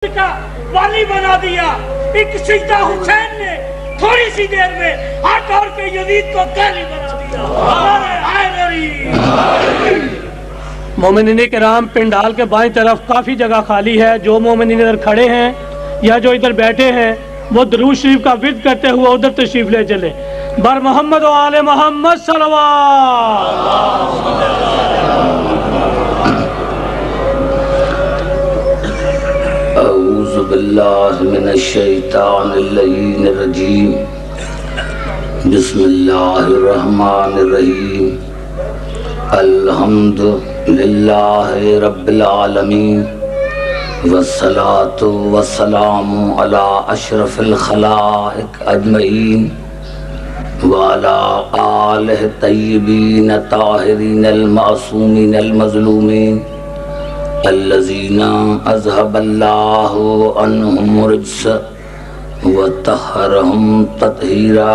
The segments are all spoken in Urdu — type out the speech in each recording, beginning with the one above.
کا والی بنا دیا۔ ایک سجدہ حسین نے تھوڑی سی دیر میں ہاتھ اور کے یزید کو قاضی بنا دیا۔ مومنین کرام، پنڈال کے بائیں طرف کافی جگہ خالی ہے۔ جو مومنین ادھر کھڑے ہیں یا جو ادھر بیٹھے ہیں وہ درود شریف کا ورد کرتے ہوئے ادھر تشریف لے چلے۔ بر محمد و آل محمد صلوات۔ اعوذ باللہ من الشیطان اللعین الرجیم، بسم اللہ الرحمن الرحیم، الحمد للہ رب العالمین، والصلاة والسلام علی اشرف الخلائق اجمعین، وعلی آلہ الطیبین الطاہرین المعصومین المظلومین، الذین اذهب اللہ عنہم الرجس وطہرہم تطہیرا۔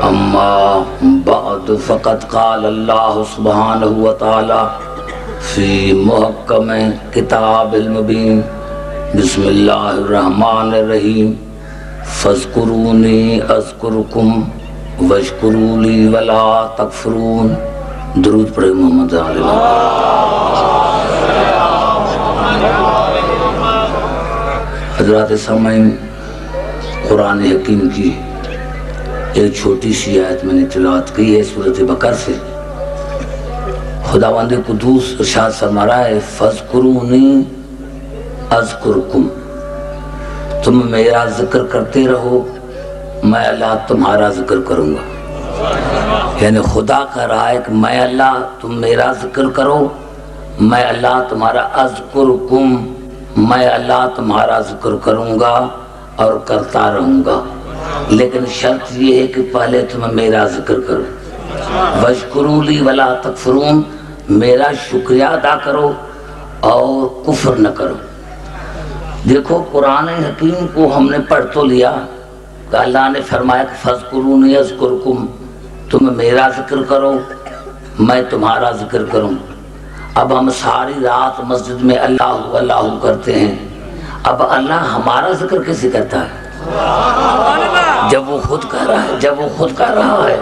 اما بعد فقد قال اللہ سبحانہ وتعالی فی محکم کتاب المبین، بسم اللہ الرحمن الرحیم، فاذکرونی اذکرکم واشکروا لی ولا تکفرون۔ درود پڑھے محمد علیہ حضرات سامعین، قرآن حکیم کی ایک چھوٹی سی آیت میں نے تلاوت کی ہے سورۃ بقرہ سے۔ خداوند قدوس ارشاد فرما رہا ہے، فاذکرونی اذکرکم، تم میرا ذکر کرتے رہو، میں اللہ تمہارا ذکر کروں گا۔ یعنی خدا کہہ رہا ہے کہ میں اللہ، تم میرا ذکر کرو، میں اللہ تمہارا اذکرکم، میں اللہ تمہارا ذکر کروں گا اور کرتا رہوں گا، لیکن شرط یہ ہے کہ پہلے تم میرا ذکر کرو۔ واشکروا لی ولا تکفرون، میرا شکریہ ادا کرو اور کفر نہ کرو۔ دیکھو قرآن حکیم کو ہم نے پڑھ تو لیا کہ اللہ نے فرمایا کہ فاذکرونی اذکرکم، تم میرا ذکر کرو میں تمہارا ذکر کروں۔ اب ہم ساری رات مسجد میں اللہ اللہ کرتے ہیں، اب اللہ ہمارا ذکر کیسے کرتا ہے جب وہ خود کہہ رہا ہے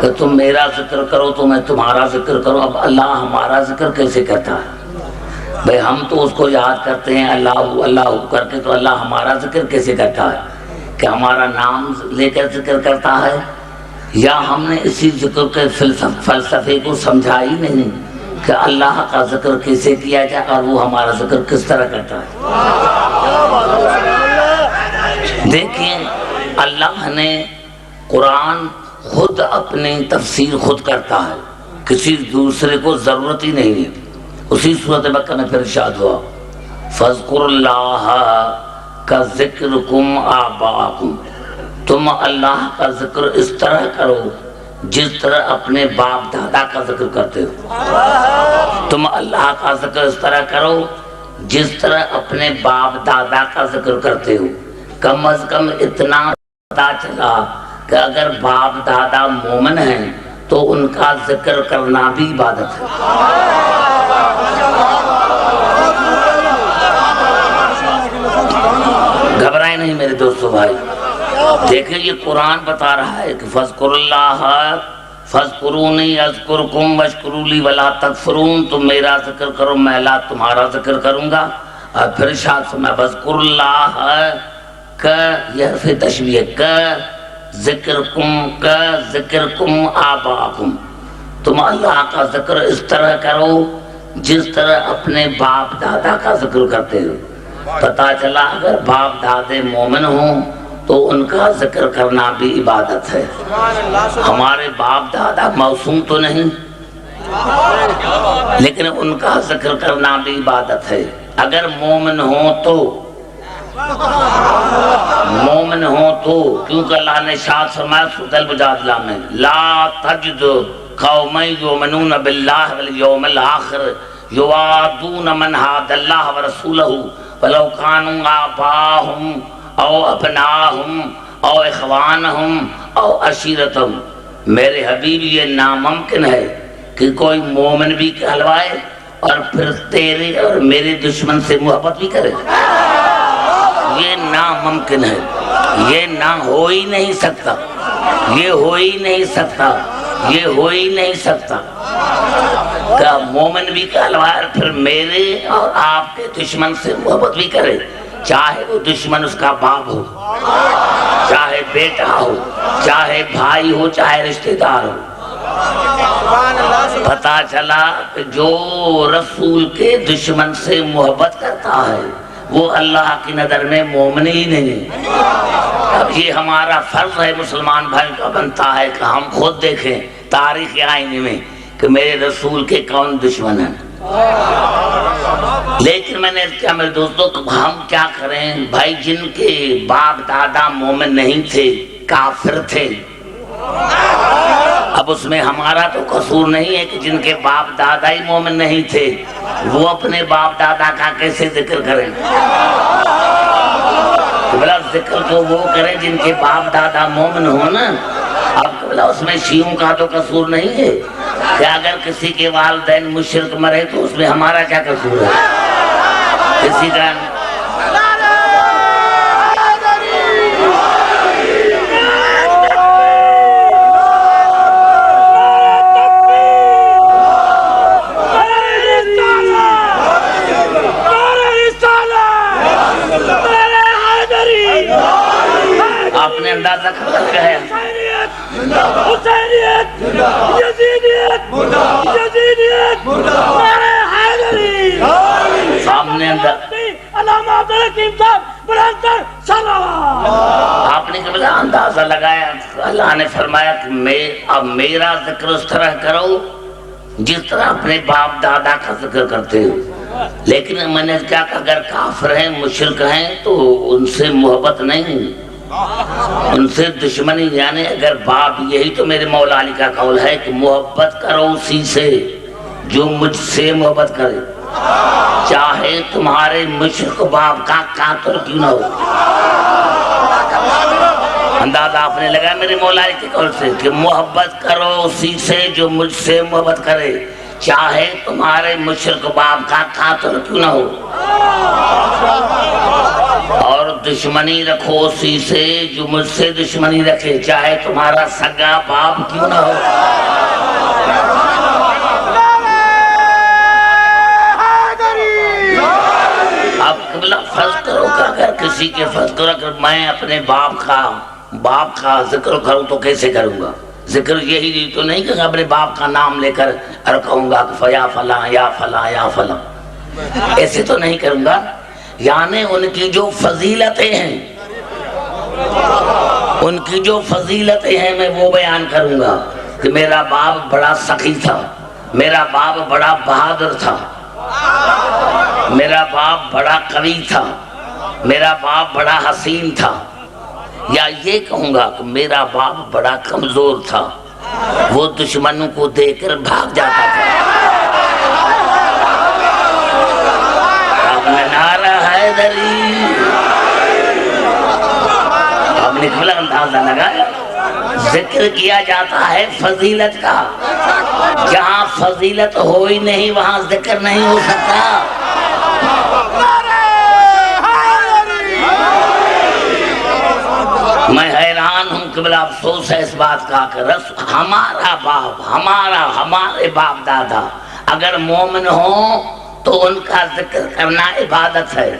کہ تم میرا ذکر کرو تو میں تمہارا ذکر کروں، اب اللہ ہمارا ذکر کیسے کرتا ہے؟ بھئی ہم تو اس کو یاد کرتے ہیں اللہ اللہ کر کے، تو اللہ ہمارا ذکر کیسے کرتا ہے؟ کہ ہمارا نام لے کر ذکر کرتا ہے، یا ہم نے اسی ذکر کے فلسفے کو سمجھا ہی نہیں کہ اللہ کا ذکر کیسے کیا جائے اور وہ ہمارا ذکر کس طرح کرتا ہے۔ دیکھیں اللہ نے قرآن خود اپنی تفسیر خود کرتا ہے، کسی دوسرے کو ضرورت ہی نہیں ہے۔ اسی سورۃ بقرہ میں پھر ارشاد ہوا، فاذکروا اللہ کا ذکرکم آباءکم، تم اللہ کا ذکر اس طرح کرو جس طرح اپنے باپ دادا کا ذکر کرتے ہو۔ تم اللہ کا ذکر اس طرح کرو جس طرح اپنے باپ دادا کا ذکر کرتے ہو۔ کم از کم اتنا پتا چلا کہ اگر باپ دادا مومن ہیں تو ان کا ذکر کرنا بھی عبادت ہے۔ گھبرائیں نہیں میرے دوستو بھائی، دیکھیں یہ قرآن بتا رہا ہے کہ فاذکروا اللہ فاذکرونی اذکرکم واشکروا لی ولا تکفرون، تم میرا ذکر کرو میں اللہ تمہارا ذکر کروں گا۔ اور پھر ارشاد فرمایا فاذکروا اللہ کا، یہ حرف تشبیہ، کا ذکرکم آباءکم، تم اللہ کا ذکر اس طرح کرو جس طرح اپنے باپ دادا کا ذکر کرتے ہو۔ پتہ چلا اگر باپ دادے مومن ہوں تو ان کا ذکر کرنا بھی عبادت ہے۔ ہمارے باپ دادا معصوم تو نہیں، لیکن ان کا ذکر کرنا بھی عبادت ہے۔ اگر مومن ہوں تو کیونکہ اللہ نے ارشاد فرمایا سورۃ المجادلہ میں، لا تجد قوما یؤمنون باللہ والیوم الآخر یوادون من حاد اللہ ورسولہ ولو کانوا آباءہم او ابناءہم او اخوانہم او عشیرتہم، میرے حبیب یہ ناممکن ہے کہ کوئی مومن بھی کہلوائے اور پھر تیرے اور میرے دشمن سے محبت بھی کرے؟ یہ ناممکن ہے، یہ نہ ہو ہی نہیں سکتا، یہ ہو ہی نہیں سکتا، یہ ہو ہی نہیں سکتا کہ مومن بھی کہلوائے اور پھر میرے اور آپ کے دشمن سے محبت بھی کرے، چاہے وہ دشمن اس کا باپ ہو، چاہے بیٹا ہو، چاہے بھائی ہو، چاہے رشتہ دار ہو۔ پتا چلا کہ جو رسول کے دشمن سے محبت کرتا ہے وہ اللہ کی نظر میں مومن ہی نہیں۔ اب یہ ہمارا فرض ہے مسلمان بھائی کا بنتا ہے کہ ہم خود دیکھیں تاریخ آئینے میں کہ میرے رسول کے کون دشمن ہیں۔ لیکن میں نے کیا میرے دوستوں ہم کیا کریں بھائی، جن کے باپ دادا مومن نہیں تھے، کافر تھے، اب اس میں ہمارا تو قصور نہیں ہے کہ جن کے باپ دادا ہی مومن نہیں تھے وہ اپنے باپ دادا کا کیسے ذکر کریں؟ بلا ذکر تو وہ کریں جن کے باپ دادا مومن ہو نا۔ اب بلا اس میں شیعوں کا تو قصور نہیں ہے کہ اگر کسی کے والدین مشرک مرے تو اس میں ہمارا کیا قصور ہے؟ کسی کا آپ نے اندازہ کر رکھا ہے حسینیت، یزیدیت، یزیدیت، نعرہ حیدری، سامنے علامہ عبدالحکیم صاحب بلندر صلوات۔ آپ نے کبھی اندازہ لگایا؟ اللہ نے فرمایا کہ اب میرا ذکر اس طرح کرو جس طرح اپنے باپ دادا کا ذکر کرتے ہو۔ لیکن میں نے کیا کہ اگر کافر ہیں مشرک ہیں تو ان سے محبت نہیں، ان سے دشمنی، یعنی اگر باپ، یہی تو میرے مولا علی کا قول ہے کہ محبت کرو اسی سے جو مجھ سے محبت کرے، چاہے تمہارے مشرک باپ کا قاتل کیوں نہ ہو۔ اندازہ آپ نے لگا میرے مولا علی کے قول سے کہ محبت کرو اسی سے جو مجھ سے محبت کرے، چاہے تمہارے مشرک باپ کا قاتل کیوں نہ ہو، اور دشمنی رکھو اسی سے جو مجھ سے دشمنی رکھے، چاہے تمہارا سگا باپ کیوں نہ ہو۔ اب قبلہ فرض کرو کہ اگر کسی کے فرض کرو کہ میں اپنے باپ کا ذکر کروں تو کیسے کروں گا؟ ذکر یہی تو نہیں کہ اپنے باپ کا نام لے کر اور کہوں گا کہ یا فلاں یا فلاں یا فلاں، ایسے تو نہیں کروں گا۔ یعنی ان کی جو فضیلتیں ہیں، ان کی جو فضیلتیں ہیں میں وہ بیان کروں گا کہ میرا باپ بڑا سخی تھا، میرا باپ بڑا بہادر تھا، میرا باپ بڑا قوی تھا، میرا باپ بڑا حسین تھا، یا یہ کہوں گا کہ میرا باپ بڑا کمزور تھا، وہ دشمنوں کو دیکھ کر بھاگ جاتا تھا۔ نعرہ حیدری، آپ نے کھلا اندازہ لگایا۔ ذکر کیا جاتا ہے فضیلت کا، جہاں فضیلت ہو ہی نہیں وہاں ذکر نہیں ہو سکتا۔ میں حیران ہوں کہ بلا افسوس ہے اس بات کا کہ ہمارا باپ، ہمارے باپ دادا اگر مومن ہوں تو ان کا ذکر کرنا عبادت ہے،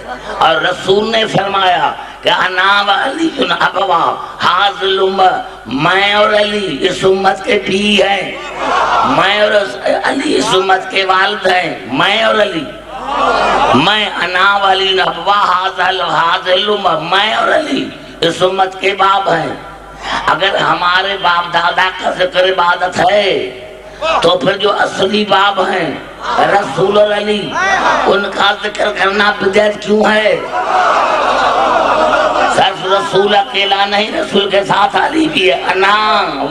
اور رسول نے فرمایا کہ انا و علی ابوا ھذ الامہ، میں اور علی اس امت کے بھی ہیں، میں اور علی اس امت کے والد ہیں، میں اور علی، میں انا و علی ابوا ھذ الامہ، میں اور علی اس امت کے باپ ہیں۔ اگر ہمارے باپ دادا کا ذکر عبادت ہے تو پھر جو اصلی باپ ہیں رسول اور علی، ان کا ذکر کرنا بدعت کیوں ہے؟ صرف رسول اکیلا نہیں، رسول کے ساتھ علی بھی ہے۔ انا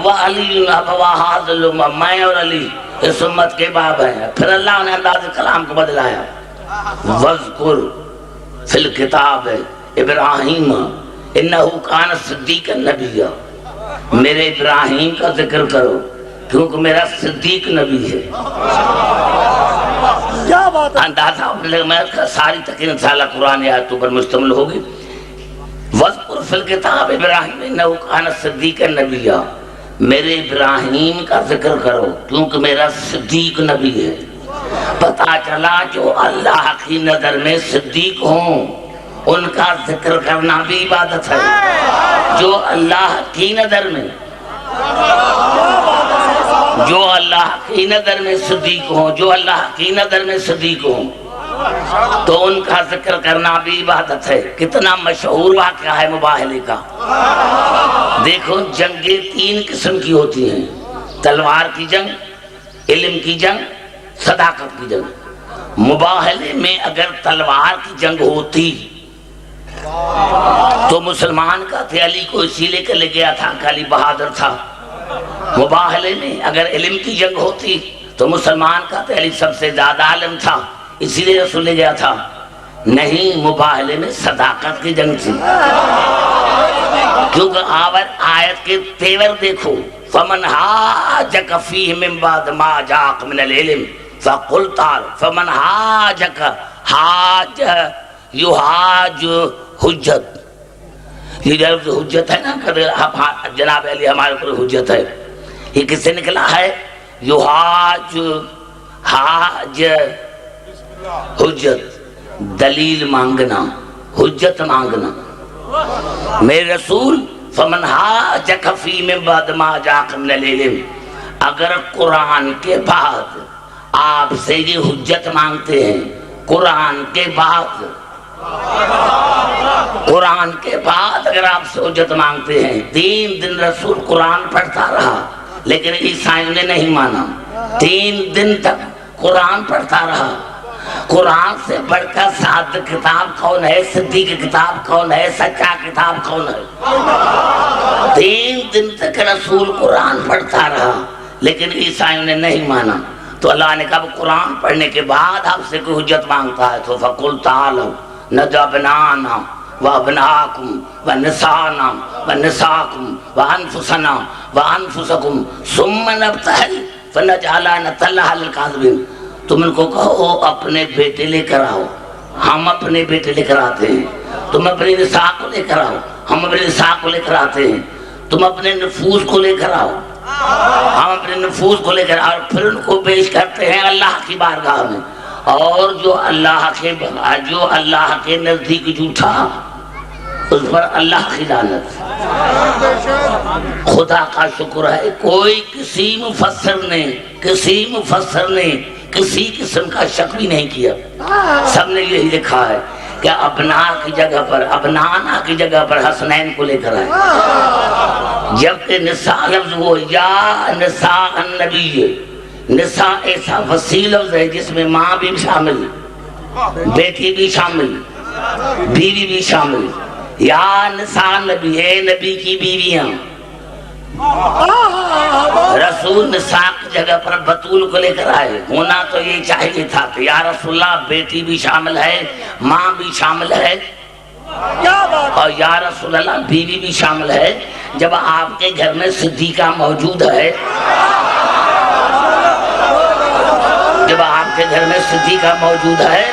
و علی ابوا ھذ الامہ، میں اور علی اس امت کے باپ ہیں۔ پھر اللہ نے انداز کلام کو بدلایا، وذکر فی الکتاب ابراہیم انہ کان صدیقا نبیا، میرے ابراہیم کا ذکر کرو، کیونکہ میرا صدیق نبی ہے. کیا بات ہے. اندازہ ہونے لگا میں ساری تقریر انشاءاللہ قرآن آیتوں پر مشتمل ہوگی. وَاذْكُرْ فِي الْكِتَابِ إِبْرَاهِيمَ إِنَّهُ كَانَ صِدِّيقًا نَبِيًّا. میرے ابراہیم کا ذکر کرو کیونکہ میرا صدیق نبی ہے. پتا چلا جو اللہ کی نظر میں صدیق ہوں ان کا ذکر کرنا بھی عبادت ہے. جو اللہ کی نظر میں صدیق ہوں جو اللہ کی نظر میں صدیق ہوں تو ان کا ذکر کرنا بھی عبادت ہے. کتنا مشہور واقعہ ہے مباہلے کا. دیکھو جنگیں 3 قسم کی ہوتی ہیں. تلوار کی جنگ, علم کی جنگ, صداقت کی جنگ. مباہلے میں اگر تلوار کی جنگ ہوتی تو مسلمان کہتے علی کو اسی لے کر لے گیا تھا کہ علی بہادر تھا. مباہلے میں اگر علم کی جنگ ہوتی تو مسلمان کہتے علی سب سے زیادہ عالم تھا اسی لیے رسول لے گیا تھا. نہیں, مباہلے میں صداقت کی جنگ تھی. کیونکہ آیت کے تیور دیکھو. فَمَنْ حَاجَكَ فِيهِ مِنْ بَعْدِ مَا جَاءَكَ مِنَ الْعِلْمِ فَقُلْ تَعَالَوْا فَمَنْ حَاجَكَ حاج یحاج حجت. یہ لفظ حجت ہے نا, جناب علی ہمارے اوپر حجت ہے. یہ کس سے نکلا ہے؟ یحاج, حاج حجت, دلیل مانگنا, حجت مانگنا. میرے رسول فمن حاجک فی من بعد ما جاءک من العلم, اگر قرآن کے بعد آپ سے یہ حجت مانگتے ہیں, قرآن کے بعد اگر آپ سے حجت مانگتے ہیں. 3 دن رسول قرآن پڑھتا رہا لیکن عیسائیوں نے نہیں مانا. 3 دن تک قرآن پڑھتا رہا. قرآن سے بڑھ کر صادق کتاب کون ہے, صدیق کتاب کون ہے, سچا کتاب کون ہے؟ 3 دن تک رسول قرآن پڑھتا رہا لیکن عیسائیوں نے نہیں مانا. تو اللہ نے کہا قرآن پڑھنے کے بعد آپ سے کوئی حجت مانگتا ہے تو فَقُلْ تَعَالَوْا نَدْعُ أَبْنَاءَنَا وَأَبْنَاءَكُمْ وَنِسَاءَنَا وَنِسَاءَكُمْ وَأَنفُسَنَا وَأَنفُسَكُمْ ثُمَّ نَبْتَهِلْ فَنَجْعَلَ لَعْنَةَ اللَّهِ عَلَى الْكَاذِبِينَ. تم ان کو کہو اپنے بیٹے لے کر آؤ, ہم اپنے بیٹے لے کر آتے ہیں. تم اپنی نساء کو لے کر آؤ, ہم اپنے نساء کو لے کر آتے ہیں. تم اپنے نفوس کو لے کر آؤ, ہم اپنے نفوس کو لے کر آؤ. پھر ان کو پیش کرتے ہیں اللہ کی بارگاہ میں. اور جو اللہ کے نزدیک جھوٹا اس پر اللہ کی لعنت. خدا کا شکر ہے کوئی کسی مفسر نے کسی قسم کا شک بھی نہیں کیا. سب نے یہی لکھا ہے کہ ابنا کی جگہ پر ابنانا کی جگہ پر حسنین کو لے کر آئے. جبکہ نساء لفظ وہ یا نساء النبی, نساء ایسا وسیع لفظ ہے جس میں ماں بھی شامل, بیٹی بھی شامل, بیوی بھی شامل. یا نساء نبی, اے نبی کی بیویاں. رسول نساء کی جگہ پر بطول کو لے کر آئے. ہونا تو یہ چاہیے تھا کہ یا رسول اللہ بیٹی بھی شامل ہے, ماں بھی شامل ہے, اور یا رسول اللہ بیوی بھی شامل ہے. جب آپ کے گھر میں صدیقہ موجود ہے, جب آپ کے گھر میں صدیقہ موجود ہے,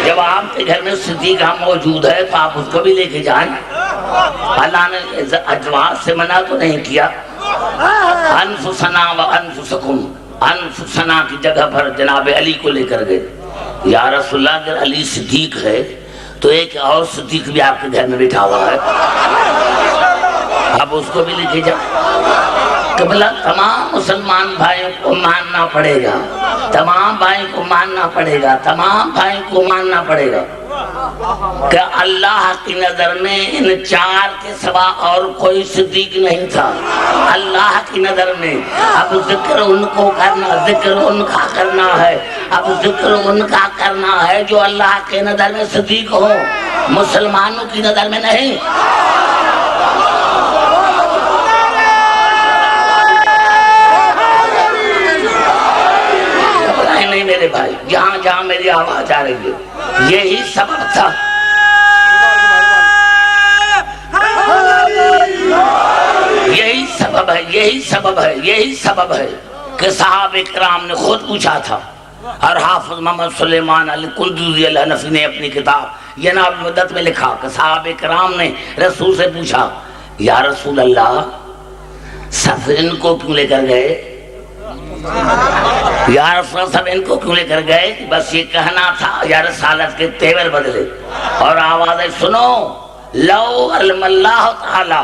جب آپ کے گھر میں صدیقہ موجود ہے تو آپ اس کو بھی لے کے جائیں. اللہ نے ازواج سے منع تو نہیں کیا. انفسنا و انفسکم, انفسنا کی جگہ پر جناب علی کو لے کر گئے. یا رسول اللہ اگر علی صدیق ہے تو ایک اور صدیق بھی آپ کے گھر میں بیٹھا ہوا ہے, اب اس کو بھی لے کے جائیں. قبلہ تمام مسلمان بھائیوں کو ماننا پڑے گا, تمام بھائیوں کو ماننا پڑے گا, تمام بھائیوں کو ماننا پڑے گا کہ اللہ کی نظر میں ان 4 کے سوا اور کوئی صدیق نہیں تھا. اللہ کی نظر میں اب ذکر ان کو کرنا, ذکر ان کا کرنا ہے, اب ذکر ان کا کرنا ہے جو اللہ کے نظر میں صدیق ہو, مسلمانوں کی نظر میں نہیں. نہیں میرے بھائی, جہاں جہاں میری آواز آ رہی ہے یہی سبب تھا, یہی ہے، یہی سبب ہے کہ صحابہ کرام نے خود پوچھا تھا، اور حافظ محمد سلیمان علی قندوزی الحنفی نے اپنی کتاب یناب المدت میں لکھا کہ صحابہ کرام نے رسول سے پوچھا، یا رسول اللہ سب ان کو کیوں لے کر گئے؟ یا رسول اللہ سب ان کو کیوں لے کر گئے؟ بس یہ کہنا تھا یا رسالت کے تیور بدلے. اور آوازیں سنو، لو علم اللہ تعالی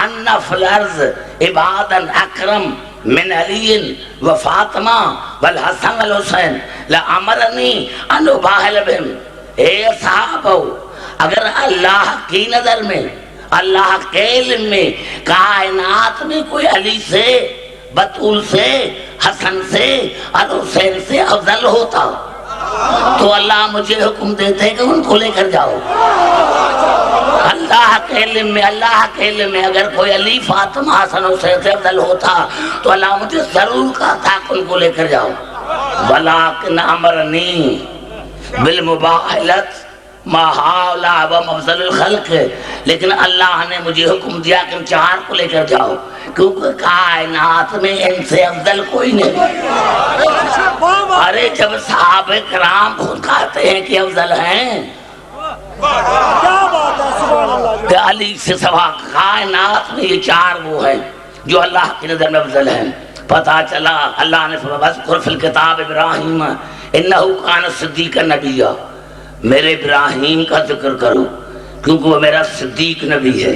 ان فی الارض عبادا اکرم من علی و فاطمہ والحسن والحسین لامرنی ان اباہل بہم. اے صحابہ، اگر اللہ کی نظر میں، اللہ کے علم میں کائنات میں کوئی علی سے، بطول سے، حسن سے اور حسین سے افضل ہوتا تو اللہ مجھے حکم دیتے کہ ان کو لے کر جاؤ. اللہ کے علم میں اگر کوئی علی، فاطمہ، حسن، حسین سے افضل ہوتا تو اللہ مجھے ضرور کہا تھا کہ ان کو لے کر جاؤ. ولیکن امرنی بالمباہلت ما ہاؤلاء و مفضل الخلق، لیکن اللہ نے مجھے حکم دیا کہ ان چار کو لے کر جاؤ کیونکہ کائنات میں ان سے افضل کوئی نہیں. ارے جب صحابہ کرام خود کہتے ہیں کہ افضل ہیں کہ علی سے سوا کائنات میں یہ چار وہ ہیں جو اللہ کی نظر میں افضل ہیں. پتا چلا اللہ نے فرمایا وَاذْكُرْ فِي الْكِتَابِ ابراہیم اِنَّهُ كَانَ صِدِّيقًا نَبِيًّا. میرے ابراہیم کا ذکر کرو کیونکہ وہ میرا صدیق نبی ہے.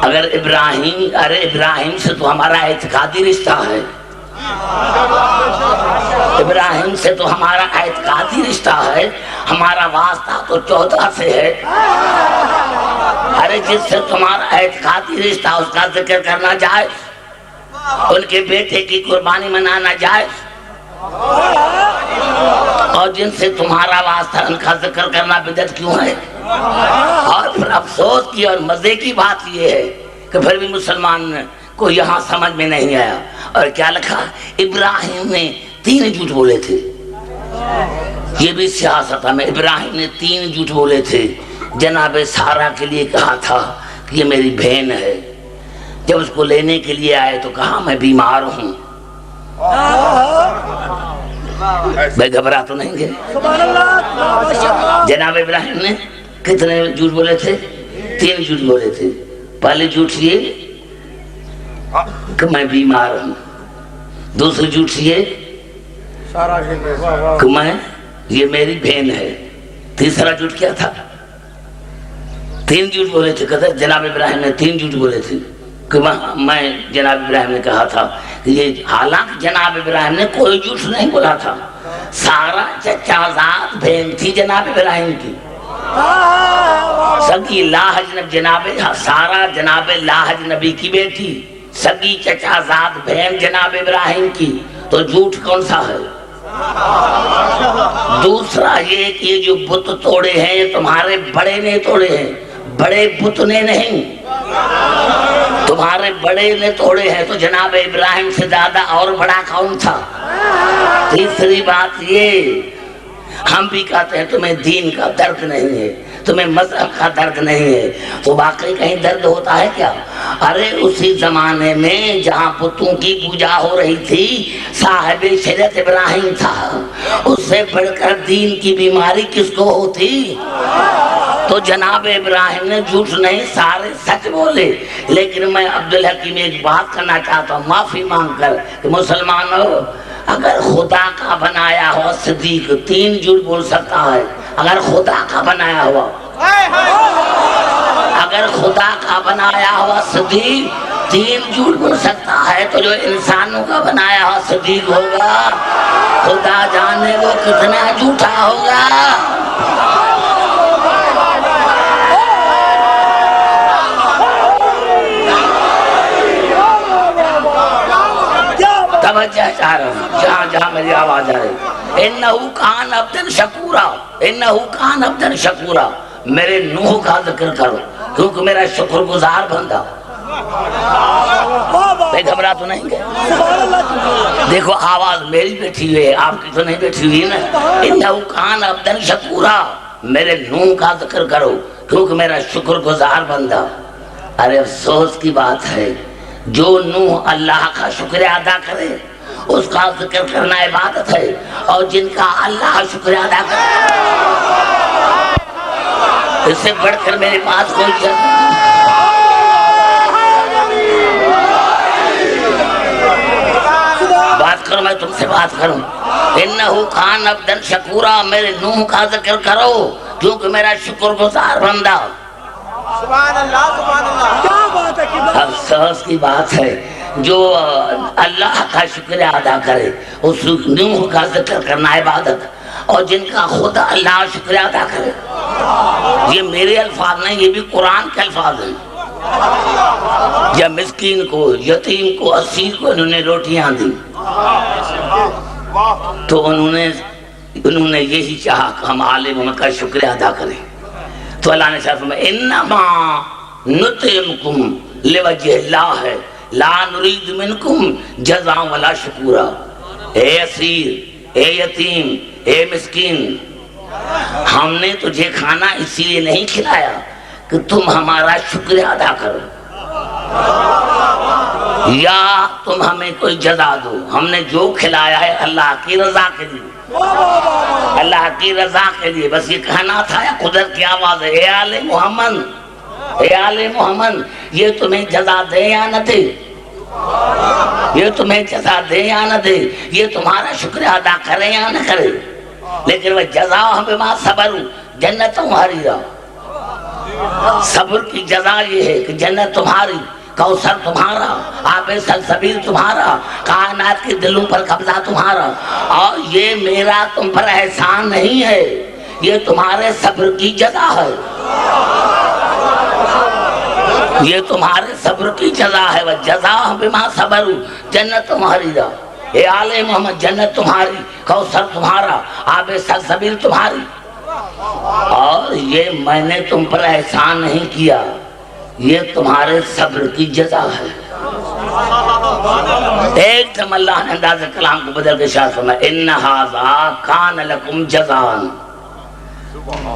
اگر ابراہیم سے تو ہمارا اعتقادی رشتہ ہے، ابراہیم سے تو ہمارا اعتقادی رشتہ ہے، ہمارا واسطہ تو 14 سے ہے. ارے جس سے تمہارا اعتقادی رشتہ اس کا ذکر کرنا جائز، ان کے بیٹے کی قربانی منانا جائز، اور جن سے تمہارا واسطہ ان کا ذکر کرنا بدعت کیوں ہے؟ اور پھر افسوس کی اور مزے کی بات یہ ہے کہ پھر بھی مسلمان کو یہاں سمجھ میں نہیں آیا. اور کیا لکھا؟ ابراہیم نے 3 جھوٹ بولے تھے. یہ بھی سیاست میں ابراہیم نے 3 جھوٹ بولے تھے. جناب سارا کے لیے کہا تھا کہ یہ میری بہن ہے، جب اس کو لینے کے لیے آئے تو کہا میں بیمار ہوں. بھائی گھبرا تو نہیں گئے؟ جناب ابراہیم نے کتنے جھوٹ بولے تھے؟ 3 جھوٹ بولے تھے. پہلے جھوٹ یہ کہ میں بیمار ہوں، دوسری جھوٹ یہ کہ میں یہ میری بہن ہے، تیسرا جھوٹ کیا تھا؟ 3 جھوٹ بولے تھے. جناب ابراہیم نے 3 جھوٹ بولے تھے کہ میں جناب ابراہیم نے کہا تھا کہ یہ، حالانکہ جناب ابراہیم نے کوئی جھوٹ نہیں بولا تھا. سارا چچا زاد بہن تھی جناب ابراہیم کی، سگی لاحج جناب سارا جناب لاحج نبی کی بیٹی، سگی چچا زاد بہن جناب ابراہیم کی. تو جھوٹ کون سا ہے؟ دوسرا یہ کہ یہ جو بت توڑے ہیں یہ تمہارے بڑے نے توڑے ہیں، بڑے بت نے نہیں، تمہارے بڑے نے توڑے ہیں. تو جناب ابراہیم سے زیادہ اور بڑا کون تھا؟ تیسری بات یہ، ہم بھی کہتے ہیں تمہیں دین کا درد نہیں ہے، تمہیں مذہب کا درد نہیں ہے، تو باقی کہیں درد ہوتا ہے کیا؟ ارے اسی زمانے میں جہاں بتوں کی پوجا ہو رہی تھی صاحب شریعت ابراہیم تھا، اس سے بڑھ کر دین کی بیماری کس کو ہوتی؟ تو جناب ابراہیم نے جھوٹ نہیں، سارے سچ بولے. لیکن میں عبدالحکیم ایک بات کرنا چاہتا ہوں معافی مانگ کر کہ مسلمانوں، اگر خدا کا بنایا ہوا صدیق 3 جھوٹ بول سکتا ہے، اگر خدا کا بنایا ہوا، اگر خدا کا بنایا ہوا صدیق 3 جھوٹ بول سکتا ہے تو جو انسانوں کا بنایا ہوا صدیق ہوگا خدا جانے وہ کتنا جھوٹا ہوگا. توجہ چاہ رہا ہوں جہاں جہاں میری آواز آ رہی. انہو کان عبدن شکورا، انہو کان عبدن شکورا. میرے نوح کا ذکر کرو کیونکہ میرا شکر گزار بندہ. بے گھبرا تو نہیں گئے؟ دیکھو آواز میری بیٹھی ہوئی ہے، آپ کی تو نہیں بیٹھی ہوئی نا. انہو کان عبدن شکورا، میرے نوح کا ذکر کرو کیونکہ میرا شکر گزار بندہ. ارے افسوس کی بات ہے جو نوح اللہ کا شکریہ ادا کرے اس کا ذکر کرنا عبادت ہے، اور جن کا اللہ کا شکریہ ادا کرے اس سے بڑھ کر میرے پاس کوئی چیز نہیں۔ بات کرو، میں تم سے بات کروں۔ انہو کان عبدن شکورا، میرے نوح کا ذکر کرو کیونکہ میرا شکر گزار بندہ۔ سبحان اللہ سبحان اللہ، کیا بات ہے کہ افسوس کی بات ہے جو اللہ کا شکریہ ادا کرے اس نوح کا ذکر کرنا عبادت، اور جن کا خدا اللہ کا شکریہ ادا کرے۔ یہ میرے الفاظ نہیں، یہ بھی قرآن کے الفاظ ہیں۔ جب مسکین کو، یتیم کو، اسیر کو انہوں نے روٹیاں دی تو انہوں نے یہی چاہا کہ ہم عالم ان کا شکریہ ادا کریں، تو اللہ نے شاہ فرمایا انما نطعمکم لوجہ اللہ ہے لا نرید منکم جزاء ولا شکورا۔ اے اسیر، اے یتیم، اے مسکین، ہم نے تجھے کھانا اسی لیے نہیں کھلایا کہ تم ہمارا شکریہ ادا کرو یا تم ہمیں کوئی جزا دو۔ ہم نے جو کھلایا ہے اللہ کی رضا کے لیے، اللہ کی رضا کے لیے، بس یہ کہنا تھا۔ یا قدرت کی آواز ہے، اے آل محمد، اے آل محمد، یہ تمہیں جزا دے یا نہ دے، یہ تمہیں جزا دے یا نہ دے، یہ تمہارا شکریہ ادا کرے یا نہ کرے، لیکن وہ جزا بما صبر، جنت تمہاری رہا۔ صبر کی جزا یہ ہے کہ جنت تمہاری، کوثر تمہارا، آب سلسبیل تمہارا، کائنات کے دلوں پر قبضہ تمہارا، اور یہ میرا تم پر احسان نہیں ہے، یہ تمہارے صبر کی جزا ہے، یہ تمہارے صبر کی جزا ہے۔ وَجَزَاءُ بِمَا صَبَرُوا، جنت تمہاری رہا۔ اے آل محمد، جنت تمہاری، کوثر تمہارا، آب سلسبیل تمہاری، اور یہ میں نے تم پر احسان نہیں کیا، یہ تمہارے صبر کی جزا ہے۔ ایک دم اللہ نے انداز کلام کو بدل کے شاہ فرمایا اِنَّ هَذَا كَانَ لَكُمْ جَزَاءً۔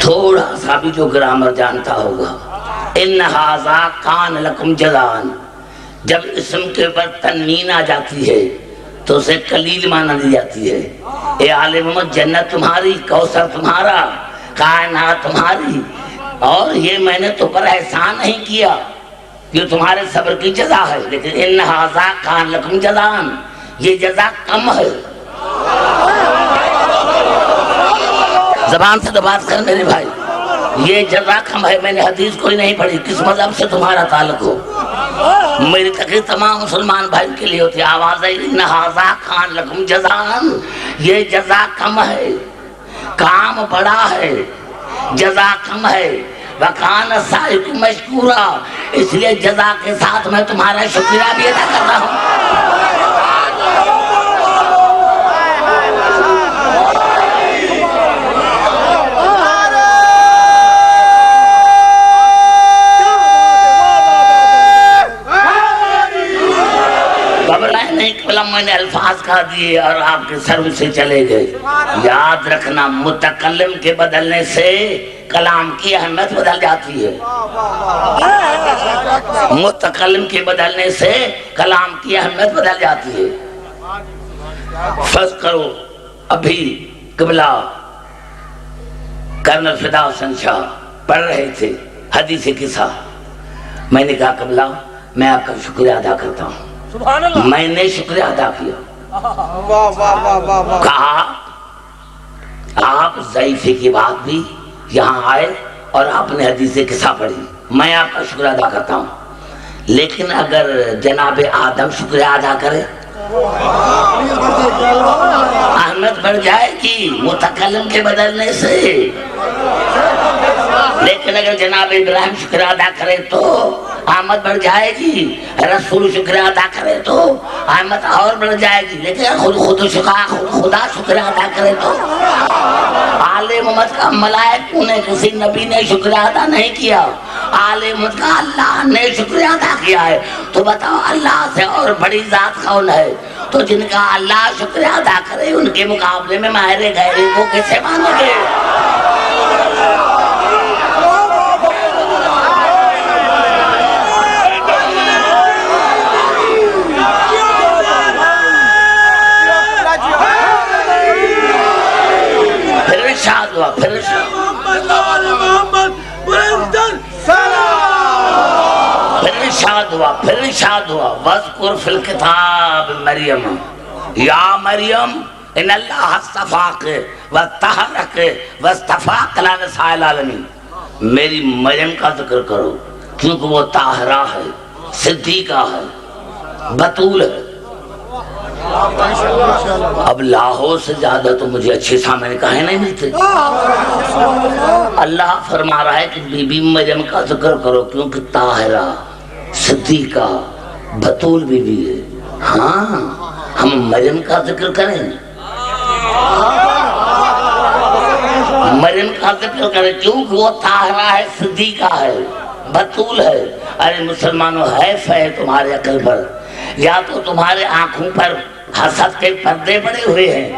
تھوڑا سا بھی جو گرامر جانتا ہوگا، اِنَّ هَذَا كَانَ لَكُمْ جَزَاءً، جب اسم کے اوپر تنوین آ جاتی ہے تو اسے قلیل معنی دی جاتی ہے۔ اے آل محمد، جنت تمہاری، کوثر تمہارا، کائنات تمہاری، اور یہ میں نے تو پر احسان نہیں کیا، یہ تمہارے صبر کی جزا ہے، لیکن ان ھذا کان لکم جزاء، یہ جزا کم ہے۔ زبان سے تو بات کر میرے بھائی، یہ جزا کم ہے۔ میں نے حدیث کوئی نہیں پڑھی، کس مذہب سے تمہارا تعلق ہو، میری تقریر تمام مسلمان بھائی کے لیے ہوتی ہے۔ آواز ہے ان ھذا کان لکم جزاء، یہ جزا کم ہے، کام بڑا ہے، جزا کم ہے۔ وَكَانَ سَعْيُكُمْ مَشْكُورًا، اس لیے جزا کے ساتھ میں تمہارا شکریہ بھی ادا کر رہا ہوں۔ میں نے الفاظ کہا دیے اور آپ کے سر سے چلے گئے۔ یاد رکھنا، متکلم کے بدلنے سے کلام کی اہمیت بدل جاتی ہے، متکلم کے بدلنے سے کلام کی اہمیت بدل جاتی ہے۔ فرض کرو ابھی قبلہ کرنل فدا حسین شاہ پڑھ رہے تھے حدیث قصہ، میں نے کہا قبلہ میں آپ کا شکریہ ادا کرتا ہوں۔ سبحان اللہ، میں نے شکریہ ادا کیا، کہا آپ ضعیفے کی بات بھی یہاں آئے اور آپ نے حدیث قصہ پڑھی، میں آپ کا شکریہ ادا کرتا ہوں، لیکن اگر جناب آدم شکریہ ادا کرے احمد بڑھ جائے گی متکلم کے بدلنے سے، لیکن اگر جناب ابراہیم شکریہ ادا کرے تو احمد بڑھ جائے گی، رسول شکریہ ادا کرے تو احمد اور بڑھ جائے گی، لیکن خدا شکریہ ادا کرے تو آل محمد کا ملائک نے کسی نبی نے شکریہ ادا نہیں کیا، آل محمد کا اللہ نے شکریہ ادا کیا ہے۔ تو بتاؤ اللہ سے اور بڑی ذات کون ہے؟ تو جن کا اللہ شکریہ ادا کرے ان کے مقابلے میں ماہر غیری کو کیسے مانیں گے؟ پھر ارشاد ہوا وذکر فی الکتاب مریم یا مریم ان اللہ اصطفاک وطہرک واصطفاک علی نساء العالمین. میری مریم کا ذکر کرو کیونکہ وہ طاہرہ ہے، صدیقہ ہے، بطول ہے. اب لاہور سے زیادہ تو مجھے اچھے سامنے کہیں نہیں ملتے. اللہ فرما رہا ہے کہ بی بی مریم کا ذکر کرو کیونکہ طاہرہ، صدیقہ، بطول بی بی ہے. ہاں ہم مریم کا ذکر کریں، مریم کا ذکر کریں کیونکہ وہ طاہرہ ہے، صدیقہ ہے، بطول ہے. ارے مسلمانوں حیف ہے تمہارے عقل پر، یا تو تمہارے آنکھوں پر حسد کے پردے پڑے ہوئے ہیں.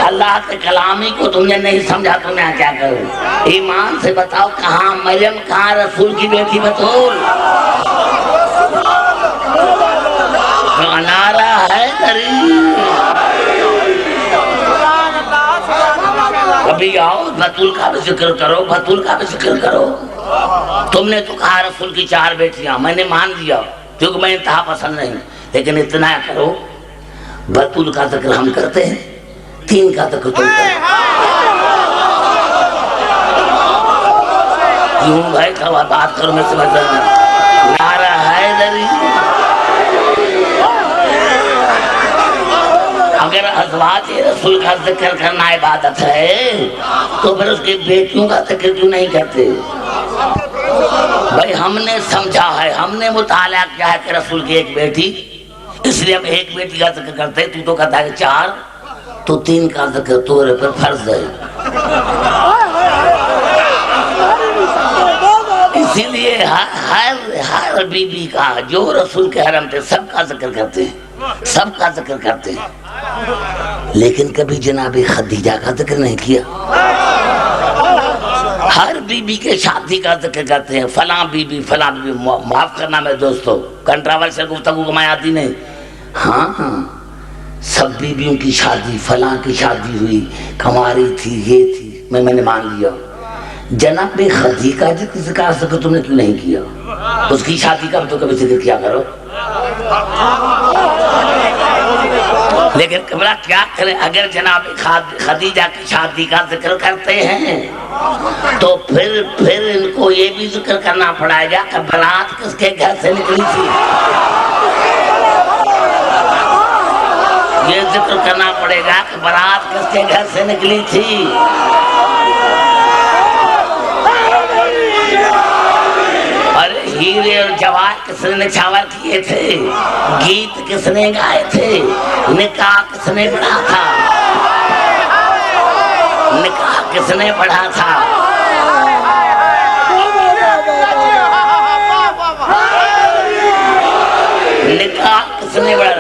اللہ کے کلامی کو تم نے نہیں سمجھا تو میں کیا کروں. ایمان سے بتاؤ کہاں مریم کہاں رسول کی بیٹی بطول. نعرہ ہے ابھی آؤ بطول کا بھی ذکر کرو، بطول کا بھی ذکر کرو. تم نے تو کہا رسول کی 4 بیٹیاں، میں نے مان لیا کیونکہ میں انتہا پسند نہیں، لیکن اتنا کرو بطول کا ذکر ہم کرتے ہیں، 3 کا ذکر تم کرو. کیوں بھائی تھا بات کرو میں سمجھ رہا ہوں. نعرہ حیدری. اگر ازواج رسول کا ذکر کرنا عبادت ہے تو پھر اس کی بیٹیوں کا ذکر کیوں نہیں کرتے؟ بھائی ہم نے سمجھا ہے، ہم نے مطالعہ کیا ہے کہ رسول کی 1 بیٹی، اس لیے ہم 1 بیٹی کا ذکر کرتے ہیں. تو کہتا ہے 4 تو 3 کا ذکر تورے پر فرض ہے. اسی لیے ہر بی بی کا جو رسول کے حرم تھے سب کا ذکر کرتے ہیں، سب کا ذکر کرتے ہیں. لیکن کبھی جناب خدیجہ کا ذکر نہیں کیا. ہر بی بی کے شادی کا ذکر کرتے ہیں، فلاں بی بی فلاں بی بی. معاف کرنا میں دوستو کنٹراورشل گفتگو کو میں آتی نہیں. ہاں سب بیویوں کی شادی، فلاں کی شادی ہوئی، کماری تھی، یہ تھی، میں نے مان لیا. جناب خدیجہ کا ذکر تم نے کیوں نہیں کیا؟ اس کی شادی کا تو کبھی ذکر کیا کرو. لیکن قبلہ کیا کریں، اگر جناب خدیجہ کی شادی کا ذکر کرتے ہیں تو پھر ان کو یہ بھی ذکر کرنا پڑے گا کہ برات کس کے گھر سے نکلی تھی. یہ ذکر کرنا پڑے گا کہ برات کس کے گھر سے نکلی تھی. ارے ہیرے اور جواہر کس نے نچھاور کیے تھے، گیت کس نے گائے تھے، نکاح کس نے پڑھا تھا، نکاح کس نے پڑھا تھا. نکاح کس نے پڑھا.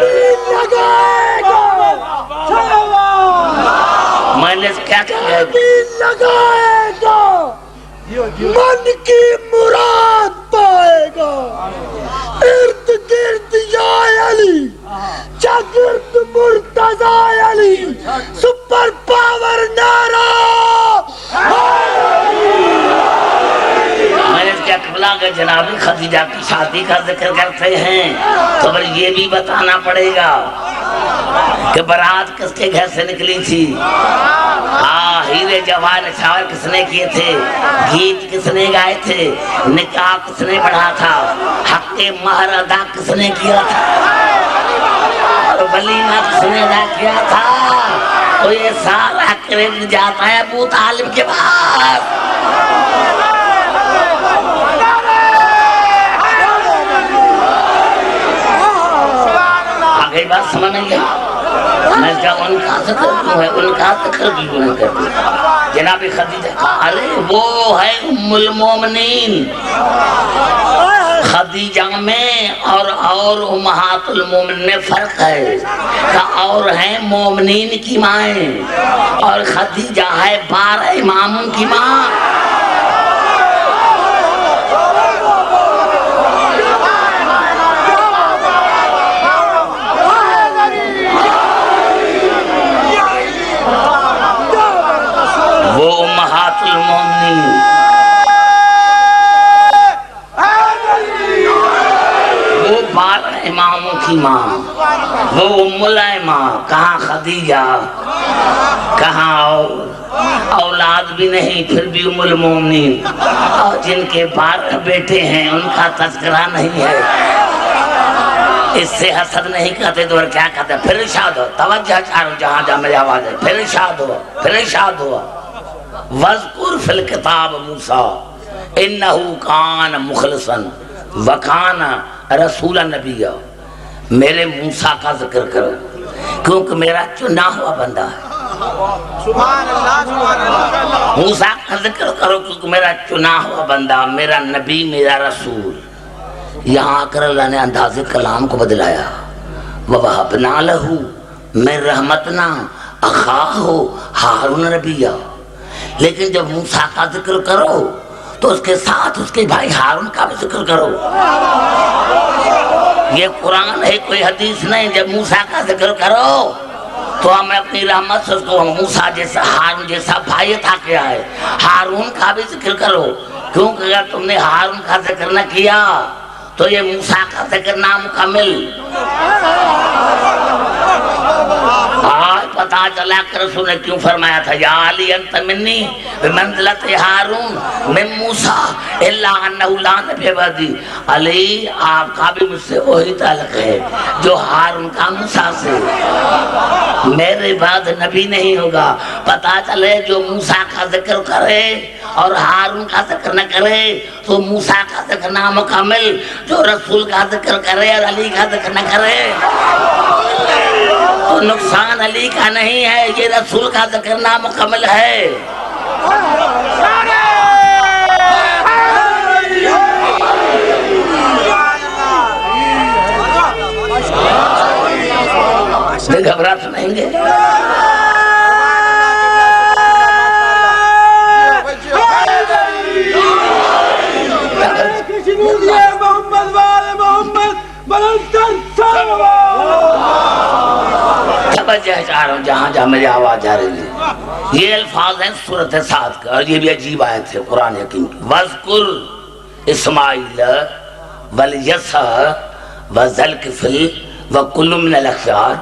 میں نے کیا کہا لگائے گا من کی مراد پائے گا. ارد گرد یا علی، چاگرد مرتضی علی، سپر پاور نعرہ. میں نے کیا قبلہ کہ جناب خدیجہ کی شادی کا ذکر کرتے ہیں تو پھر یہ بھی بتانا پڑے گا کہ برات کس کے گھر سے نکلی تھی. ہاں ہیرے جواہر نچھاور کس نے کیے تھے، گیت کس نے گائے تھے، نکاح کس نے پڑھا تھا، حق مہر ادا کس نے کیا تھا، اور ولیمہ کس نے ادا کیا تھا. تو یہ سارا کریڈٹ جاتا ہے ابو طالب کے پاس. آگے بات سمجھ نہیں گیا. میں کہا ان کا ذکر کیوں ہے، ان کا ذکر کیوں نہیں کرتے. جناب خدیجہ ارے وہ ہے ام المومنین. خدیجہ میں اور امہات المومنین میں فرق ہے. اور ہیں مومنین کی مائیں اور خدیجہ ہے 12 اماموں کی ماں. وہ امہات المومنین ماں، وہ ام الایمہ، کہاں خدیجہ، کہاں اولاد بھی نہیں پھر بھی ام المومنین، اور جن کے 12 بیٹے ہیں ان کا تذکرہ نہیں ہے، اس سے حسد نہیں کرتے تو اور کیا کہتے ہیں؟ پھر ارشاد ہو، توجہ چارو جہاں جہاں میری آواز ہے، پھر ارشاد ہوا وَاذْكُرْ فِي الْكِتَابِ مُوسَىٰ إِنَّهُ كَانَ مُخْلِصًا وَكَانَ رَسُولًا نَبِيًّا، میرے موسیٰ کا ذکر کرو کیونکہ میرا چنا ہوا بندہ ہے۔ سبحان اللہ سبحان اللہ۔ موسیٰ کا ذکر کرو کیونکہ میرا چنا ہوا بندہ، میرا نبی، میرا رسول۔ یہاں آ کر اللہ نے انداز کلام کو بدلایا، وَوَهَبْنَا لَهُ مِن رَحْمَتِنَا أَخَاهُ هَارُونَ نَبِيًّا، لیکن جب موسیٰ کا ذکر کرو تو اس کے ساتھ اس کے بھائی ہارون کا بھی ذکر کرو۔ یہ قرآن ہے، کوئی حدیث نہیں۔ جب موسیٰ کا ذکر کرو تو ہمیں اپنی رحمت سے اس کو موسیٰ جیسا، ہارون جیسا بھائی عطا کیا ہے، ہارون کا بھی ذکر کرو، کیونکہ اگر تم نے ہارون کا ذکر نہ کیا تو یہ موسیٰ کا ذکر نامکمل۔ آج پتا چلا کہ رسول نے کیوں فرمایا تھا یا علی انت منی بمنزلت ہارون من موسیٰ الا انہ لا نبی بعدی، علی آپ کا بھی مجھ سے وہی تعلق ہے جو ہارون کا موسیٰ سے، میرے بعد نبی نہیں ہوگا۔ پتا چلے جو موسیٰ کا ذکر کرے اور ہارون کا ذکر نہ کرے تو موسیٰ کا ذکر نامکمل، جو رسول کا ذکر کرے اور علی کا ذکر نہ کرے تو نقصان علی کا نہیں ہے، یہ رسول کا ذکر نامکمل ہے۔ گھبرا تو نہیں گے؟ جہاں جہاں میری آواز جا رہی ہے، یہ الفاظ ہیں سورۃ صاد کا، اور یہ بھی عجیب آیت ہے قرآن حکیم کی۔ وَاذْكُرْ اسماعیل وَالْيَسَعَ وَذَلْكِفْلِ وَكُلٌّ مِّنَ الْأَخْيَارِ،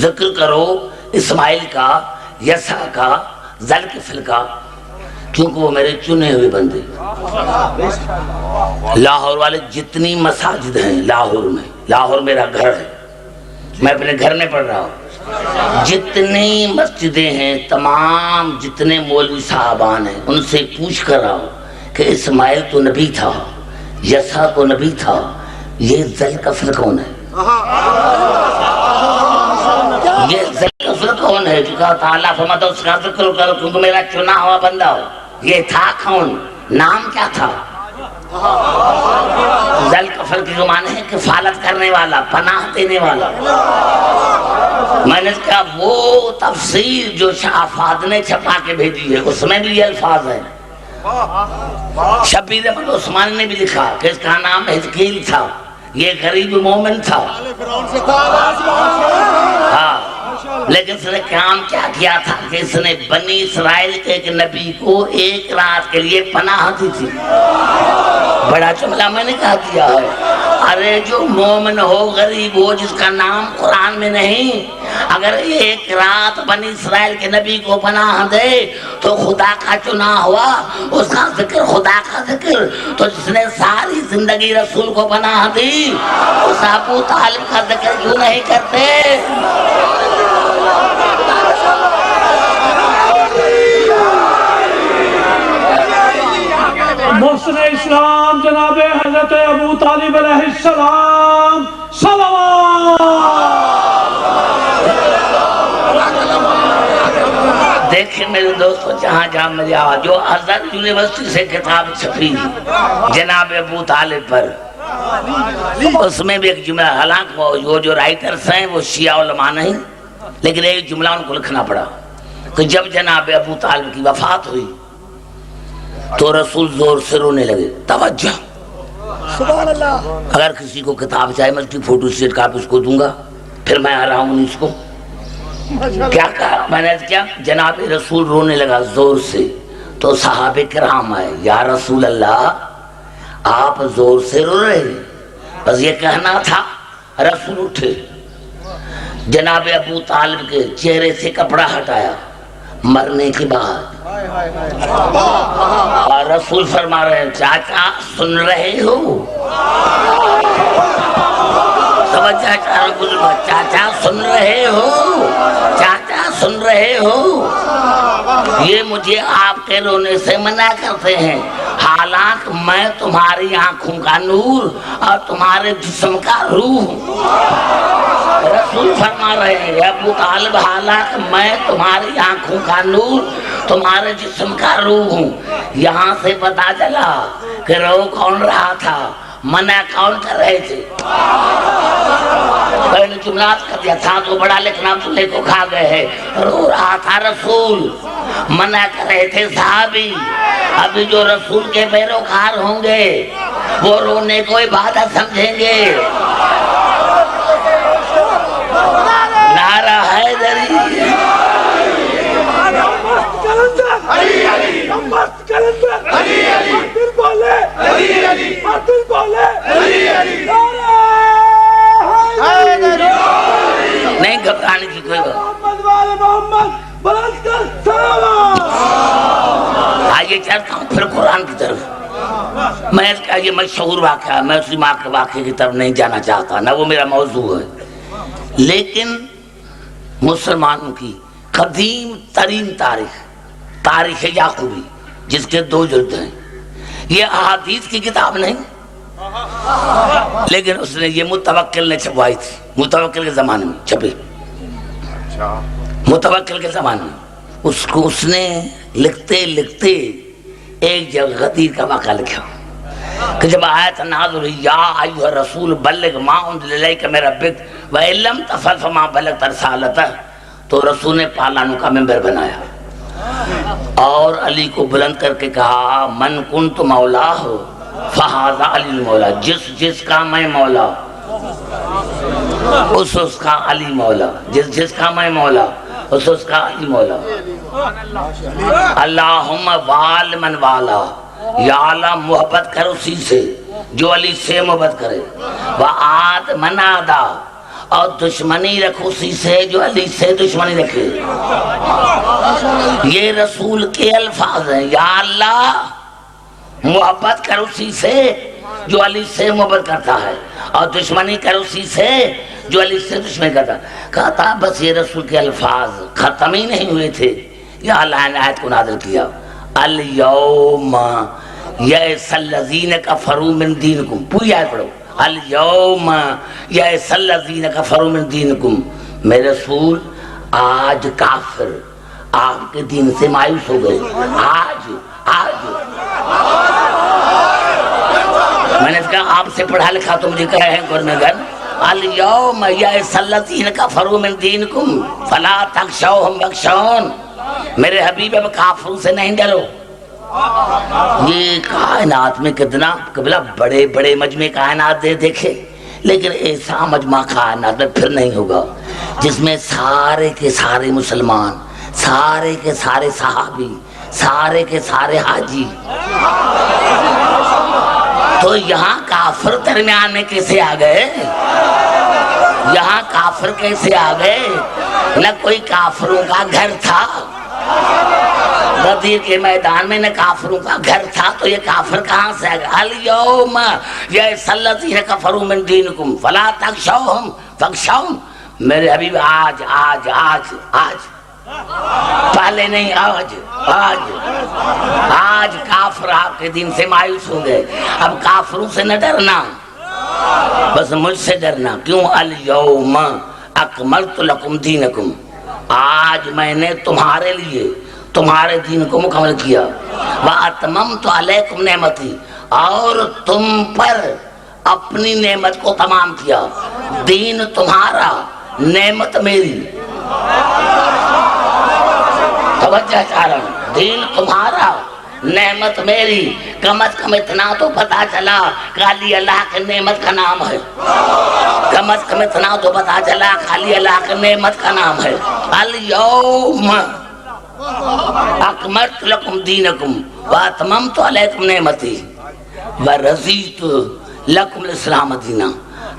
ذکر کرو اسماعیل کا، یسع کا، ذلکفل کا، کیونکہ وہ میرے چنے ہوئے بندے۔ لاہور والے جتنی مساجد ہیں لاہور میں، لاہور میرا گھر ہے، میں اپنے گھر میں پڑھ رہا ہوں، جتنی مسجدیں ہیں، تمام جتنے مولوی صاحبان ہیں، ان سے پوچھ کر رہا ہوں کہ اسماعیل تو نبی تھا، یسع تو نبی تھا، یہ ذلکفل کون ہے؟ یہ ذلکفل کون ہے؟ جو کہا تعالیٰ فرماتا اس کا ذکر کرو کیونکہ میرا چنا ہوا بندہ ہو۔ یہ تھا کون؟ نام کیا تھا؟ ذلکفل کی زبان ہے کفالت کرنے والا، پناہ دینے والا۔ میں نے کہا وہ تفسیر جو شاہ فہد نے چھپا کے بھیجی ہے اس میں بھی یہ الفاظ ہیں۔ شبیر احمد عثمانی نے بھی لکھا کہ اس کا نام حزقیل تھا، یہ غریب مومن تھا، ہاں، لیکن اس نے کام کیا کیا تھا کہ اس نے بنی اسرائیل کے ایک نبی کو ایک رات کے لیے پناہ دی تھی۔ بڑا جملہ میں نے کہا دیا ہے، ارے جو مومن ہو، غریب ہو، جس کا نام قرآن میں نہیں، اگر ایک رات بنی اسرائیل کے نبی کو پناہ دے تو خدا کا چنا ہوا، اس کا ذکر خدا کا ذکر، تو جس نے ساری زندگی رسول کو پناہ دی اس ابو طالب کا ذکر کیوں نہیں کرتے؟ محسن اسلام جناب حضرت ابو طالب علیہ السلام صلوات۔ دیکھیں میرے دوستو، جہاں جہاں میری آواز، جو ازہر یونیورسٹی سے کتاب چھپی جناب ابو طالب پر، اس میں بھی ایک جملہ، حالانکہ وہ جو رائٹرز ہیں وہ شیعہ علماء نہیں، لیکن ایک جملہ ان کو لکھنا پڑا کہ جب جناب ابو طالب کی وفات ہوئی تو رسول زور سے رونے لگے۔ توجہ، سبحان اللہ۔ اگر کسی کو کتاب چاہے میں اس کی فوٹو اسٹیٹ کاپی اس کو دوں گا، پھر میں آ رہا ہوں اس کو کیا کہا میں نے، کیا جناب رسول رونے لگا زور سے، تو صحابہ کرام آئے، یا رسول اللہ آپ زور سے رو رہے ہیں، بس یہ کہنا تھا رسول اٹھے، جناب ابو طالب کے چہرے سے کپڑا ہٹایا مرنے کے بعد، اور رسول فرما رہے ہیں چاچا سن رہے ہو؟ توجہ چاچا سن رہے ہو؟ چاچا سن رہے ہو؟ یہ مجھے آپ کے رونے سے منع کرتے ہیں، حالانکہ میں تمہاری آنکھوں کا نور اور تمہارے جسم کا روح ہوں۔ رسول فرما رہے ہیں ابو طالب حالانکہ میں تمہاری آنکھوں کا نور تمہارے جسم کا روح ہوں۔ یہاں سے پتا چلا کہ رو کون رہا تھا، منع کون کر رہے تھے؟ پہلے جملات کر دیا تھا تو بڑا لکھنا چولہے کو کھا گئے ہیں، رو رہا تھا رسول، منع کر رہے تھے صحابی۔ ابھی جو رسول کے پیروکار ہوں گے وہ رونے کو عبادت سمجھیں گے۔ نعرہ حیدری، نہیں گھبرانے کی کوئی بات۔ آئیے چلتا ہوں پھر قرآن کی طرف۔ میں اس کا یہ مشہور واقعہ، میں اسی ماں کے واقعے کی طرف نہیں جانا چاہتا، نہ وہ میرا موضوع ہے، لیکن مسلمانوں کی قدیم ترین تاریخ یعقوبی جس کے 2 جلد ہیں، یہ احادیث کی کتاب نہیں، لیکن اس نے یہ متوکل نے چھپوائی تھی، متوکل کے زمانے میں چھپی، متوکل کے زمانے میں اس نے لکھتے لکھتے ایک جگہ غدیر کا واقعہ لکھا کہ جب آیت نازل ہوئی یا ایھا الرسول بلغ ما انزل الیک من ربک وان لم تفعل فما بلغت رسالتہ، تو رسول نے پالانوں کا ممبر بنایا اور علی کو بلند کر کے کہا من کنت مولا ہو فہذا علی المولا، جس کا میں مولا اس کا علی مولا، جس کا میں مولا اس کا علی مولا۔ اللہم وال من والا، یا اللہ محبت کر اسی سے جو علی سے محبت کرے، وعاد من عادا، اور دشمنی رکھ اسی سے جو علی سے دشمنی رکھے۔ یہ رسول کے الفاظ ہیں، یا اللہ محبت کر اسی سے جو علی سے محبت کرتا ہے اور دشمنی کر اسی سے جو علی سے دشمنی کرتا ہے۔ کہتا بس یہ رسول کے الفاظ ختم ہی نہیں ہوئے تھے، یا اللہ نے آیت کو نازل کیا الیوم یئس الذین کفروا من دینکم، پوری آیت پڑھو، الیوم یئس الذین کفروا من دینکم، میرے رسول آج کافر آپ کے دین سے مایوس ہو گئے، آج میں نے کہا آپ سے پڑھا لکھا تو مجھے کہے ہیں گورنر الیوم یئس الذین کفروا من دینکم فلا تخشوہم واخشون، میرے حبیب اب کافروں سے نہیں ڈرو۔ یہ کائنات میں کتنا قبلہ بڑے بڑے مجمع کائنات دے دیکھے، لیکن ایسا مجمع کائنات میں پھر نہیں ہوگا جس میں سارے کے سارے مسلمان، سارے کے سارے صحابی، سارے کے سارے حاجی۔ تو یہاں کافر درمیان میں کیسے آ گئے؟ یہاں کافر کیسے آ گئے؟ نہ کوئی کافروں کا گھر تھا، غدیر کے میدان میں نہ کافروں کا گھر تھا، تو یہ کافر کہاں سے آ گئے؟ الیوم یئس الذین کفروا من دینکم فلا تخشوہم واخشون، میرے حبیب آج آج آج آج، پہلے نہیں، آج کافر آپ کے دین سے مایوس ہو گئے۔ اب کافروں سے نہ ڈرنا، بس مجھ سے ڈرنا۔ کیوں؟ الیوم اکملت لکم دینکم، آج میں نے تمہارے لیے تمہارے دین کو مکمل کیا، واتممت علیکم نعمتی، اور تم پر اپنی نعمت کو تمام کیا۔ دین تمہارا، نعمت میری، توجہ چاہ رہا ہوں، دین تمہارا نعمت میری۔ کم از کم اتنا تو پتا چلا خالی اللہ کے نعمت کا نام ہے، کم از کم اتنا تو پتا چلا خالی اللہ کے نعمت کا نام ہے۔ الیوم اکملت لکم دینکم واتممت علیکم نعمتی ورضیت لکم الاسلام دینا،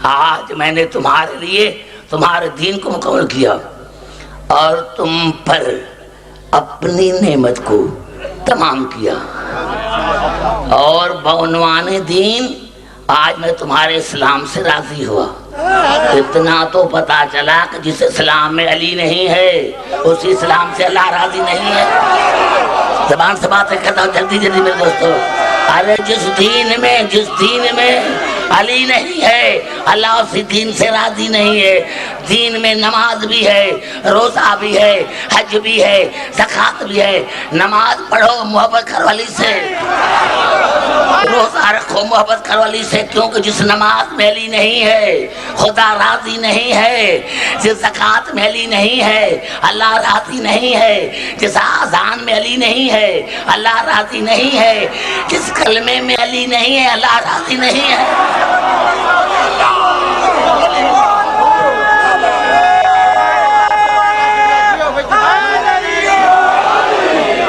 آج میں نے تمہارے لیے تمہارے دین کو مکمل کیا اور تم پر اپنی نعمت کو تمام کیا، اور بعنوان دین آج میں تمہارے اسلام سے راضی ہوا۔ اتنا تو پتا چلا کہ جس اسلام میں علی نہیں ہے اسی اسلام سے اللہ راضی نہیں ہے۔ زبان سے باتیں کرتا ہوں جلدی جلدی میرے دوستو۔ ارے جس دین میں علی نہیں ہے اللہ اسی دین سے راضی نہیں ہے۔ دین میں نماز بھی ہے، روزہ بھی ہے، حج بھی ہے، زکوٰۃ بھی ہے۔ نماز پڑھو محبت گھر والی سے، روزہ رکھو محبت گھر والی سے، کیونکہ جس نماز میں علی نہیں ہے خدا راضی نہیں ہے، جس زکوٰۃ میں علی نہیں ہے اللہ راضی نہیں ہے، جس اذان میں علی نہیں ہے اللہ راضی نہیں ہے، جس کلمے میں علی نہیں ہے اللہ راضی نہیں ہے۔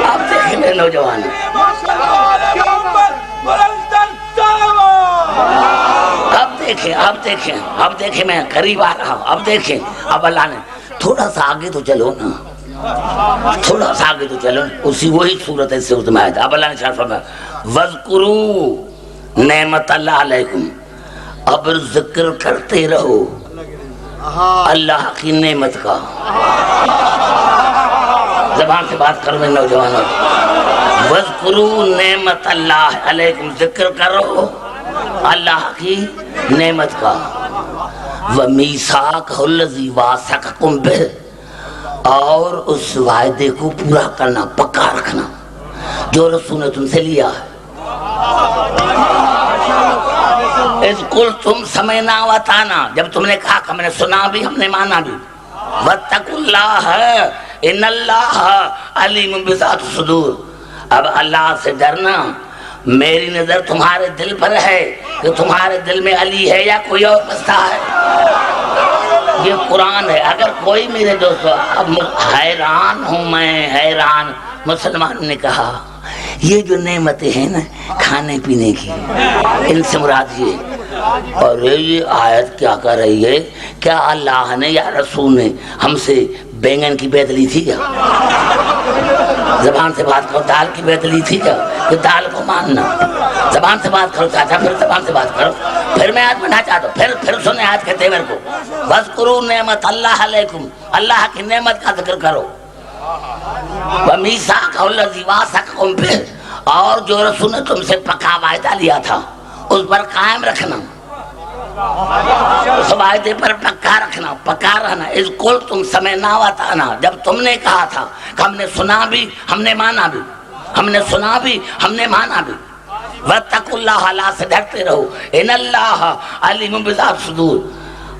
اب دیکھیں میرے نوجوان، اب دیکھیں میں قریب آ رہا ہوں۔ اب دیکھیں، اب اللہ نے تھوڑا سا آگے تو چلو نا، تھوڑا سا آگے تو چلو، اسی وہی صورت ہے سے اس میں آیا تھا۔ اب اللہ نے ارشاد فرمایا وَاذْكُرُوا نعمت اللہ علیکم، اب ذکر کرتے رہو اللہ کی نعمت کا۔ زبان سے بات کرو میرے نوجوانوں، وَاذْكُرُوا نعمت اللہ علیکم، ذکر کرو اللہ کی نعمت کا۔ وَمِيثَاقَهُ الَّذِي وَاثَقَكُم بِهِ، اور اس وعدے کو پورا کرنا، پکا رکھنا جو رسول نے تم سے لیا ہے۔ اذ قلتم سمعنا وَأَطَعْنَا، جب تم نے کہا کہ ہم نے سنا بھی ہم نے مانا بھی۔ وَاتَّقُوا اللَّهَ إِنَّ اللَّهَ عَلِيمٌ بِذَاتِ الصُّدُورِ، اب اللہ سے ڈرنا، میری نظر تمہارے دل پر ہے کہ تمہارے دل میں علی ہے یا کوئی اور بستا ہے۔ یہ قرآن ہے۔ اگر کوئی میرے دوستو، اب حیران ہوں میں، حیران، مسلمانوں نے کہا یہ جو نعمتیں ہیں نا کھانے پینے کی، ان سے مراد یہ، اور یہ آیت کیا کر رہی ہے؟ کیا اللہ نے یا رسول نے ہم سے بینگن کی بیعت لی تھی کیا؟ زبان سے بات کرو، دال کی بیعت لی تھی کیا؟ کہ دال کو ماننا۔ زبان سے بات کرو چاچا، پھر زبان سے بات کرو، پھر میں آج بنا چاہتا ہوں، پھر سنیں آج کے تیور کو۔ وَاذْكُرُوا نعمت اللہ علیکم، اللہ کی نعمت کا ذکر کرو۔ وَمِيثَاقَهُ الَّذِي وَاثَقَكُم بِهِ، اور جو رسول نے تم سے پکا وعدہ لیا تھا اس پر قائم رکھنا، اس وعدے پر پکا رکھنا، پکا رہنا۔ اذ قلتم سمعنا وَأَطَعْنَا، جب تم نے کہا تھا کہ ہم نے سنا بھی ہم نے مانا بھی، ہم نے سنا بھی ہم نے مانا بھی۔ وَاتَّقُوا اللَّهَ، اللہ سے ڈرتے رہو، إِنَّ اللَّهَ عَلِيمٌ بِذَاتِ الصُّدُورِ،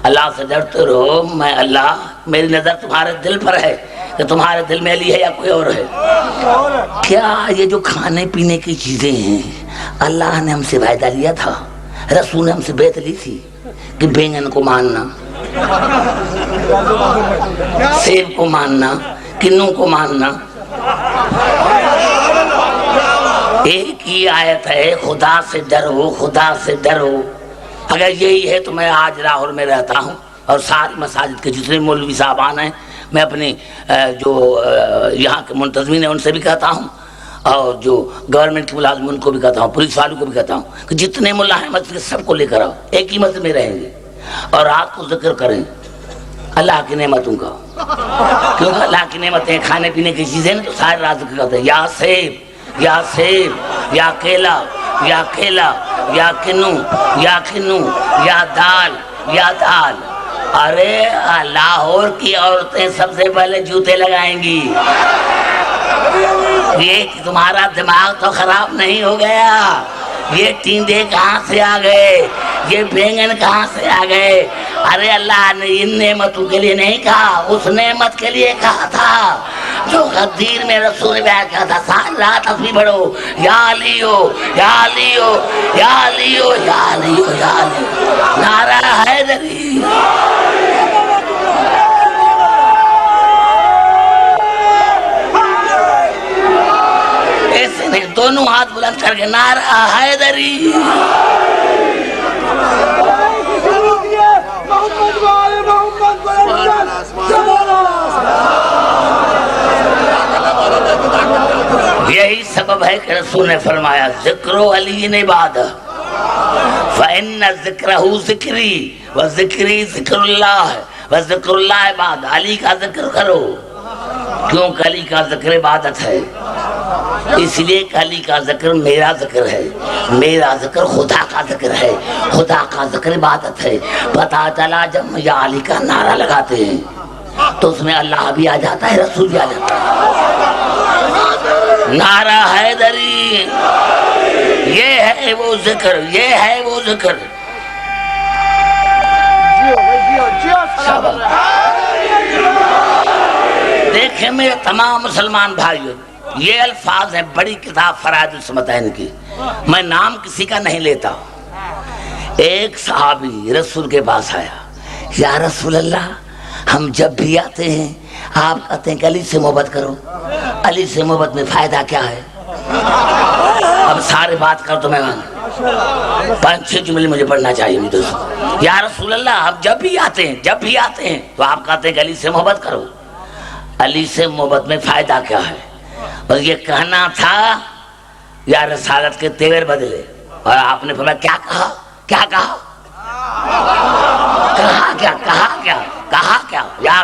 اللہ سے ڈرتے رہو، میں اللہ، میری نظر تمہارے دل پر ہے کہ تمہارے دل میں علی ہے یا کوئی اور ہے۔ کیا یہ جو کھانے پینے کی چیزیں ہیں اللہ نے ہم سے وعدہ لیا تھا، رسول نے ہم سے بیعت لی تھی کہ بینگن کو ماننا، سیب کو ماننا، کنوں کو ماننا؟ ایک ہی آیت ہے، خدا سے ڈرو، خدا سے ڈرو۔ اگر یہی ہے تو میں آج لاہور میں رہتا ہوں اور ساری مساجد کے جتنے مولوی صاحبان ہیں، میں اپنے جو یہاں کے منتظمین ہیں ان سے بھی کہتا ہوں، اور جو گورنمنٹ کے ملازم ان کو بھی کہتا ہوں، پولیس والوں کو بھی کہتا ہوں کہ جتنے ملا ہیں مسجد سب کو لے کر آؤ، ایک ہی مسجد میں رہیں گے اور رات کو ذکر کریں اللہ کی نعمتوں کا، کیونکہ اللہ کی نعمتیں کھانے پینے کی چیزیں نا تو سارے رات ذکر کرتے ہیں، یا سیب یا سیب، یا کیلا یا کیلا، یا کنو یا کنو، یا دال یا دال۔ ارے لاہور کی عورتیں سب سے پہلے جوتے لگائیں گی۔ یہ تمہارا دماغ تو خراب نہیں ہو گیا؟ یہ ٹینڈے کہاں سے آ گئے؟ یہ بینگن کہاں سے آ گئے؟ ارے اللہ نے ان نعمتوں کے لیے نہیں کہا، اس نعمت کے لیے کہا تھا جو غدیر میں رسول نے بیان کیا تھا۔ ساری رات تسبیح پڑھو، یا علیو یا علیو یا علیو یا علیو یا علیو، نعرہ حیدری۔ ایسے نہیں، دونوں ہاتھ بلند کر کے نعرہ حیدری۔ ہے کہ رسول نے فرمایا ذکر علی عبادہ فإن ذکرہ ذکری وذکری ذکر اللہ وذکر اللہ عبادہ. علی کا ذکر کرو کیونکہ علی کا ذکر عبادت ہے. اس لیے کہ علی کا ذکر میرا ذکر ہے, میرا ذکر خدا کا ذکر ہے, خدا کا ذکر عبادت ہے. پتہ چلا جب یا علی کا نعرہ لگاتے ہیں تو اس میں اللہ بھی آ جاتا ہے, رسول بھی آ جاتا ہے. نعرہ حیدری, یہ ہے وہ ذکر, یہ ہے وہ ذکر. دیکھیں میرے تمام مسلمان بھائیوں, یہ الفاظ ہیں بڑی کتاب فرائض الصمتین کی, میں نام کسی کا نہیں لیتا. ایک صحابی رسول کے پاس آیا, یا رسول اللہ ہم جب بھی آتے ہیں آپ کہتے ہیں کہ علی سے محبت کرو, علی سے محبت میں فائدہ کیا ہے؟ اب سارے بات کر تو میں 5-6 جملے مجھے پڑھنا چاہیے دوستوں. یا رسول اللہ ہم جب بھی آتے ہیں تو آپ کہتے ہیں کہ علی سے محبت کرو, علی سے محبت میں فائدہ کیا ہے؟ بس یہ کہنا تھا یا رسالت کے تیور بدلے. اور آپ نے فرمایا کیا کہا, کیا کہا, کہا کیا, کہا کیا, کہا کیا؟ یا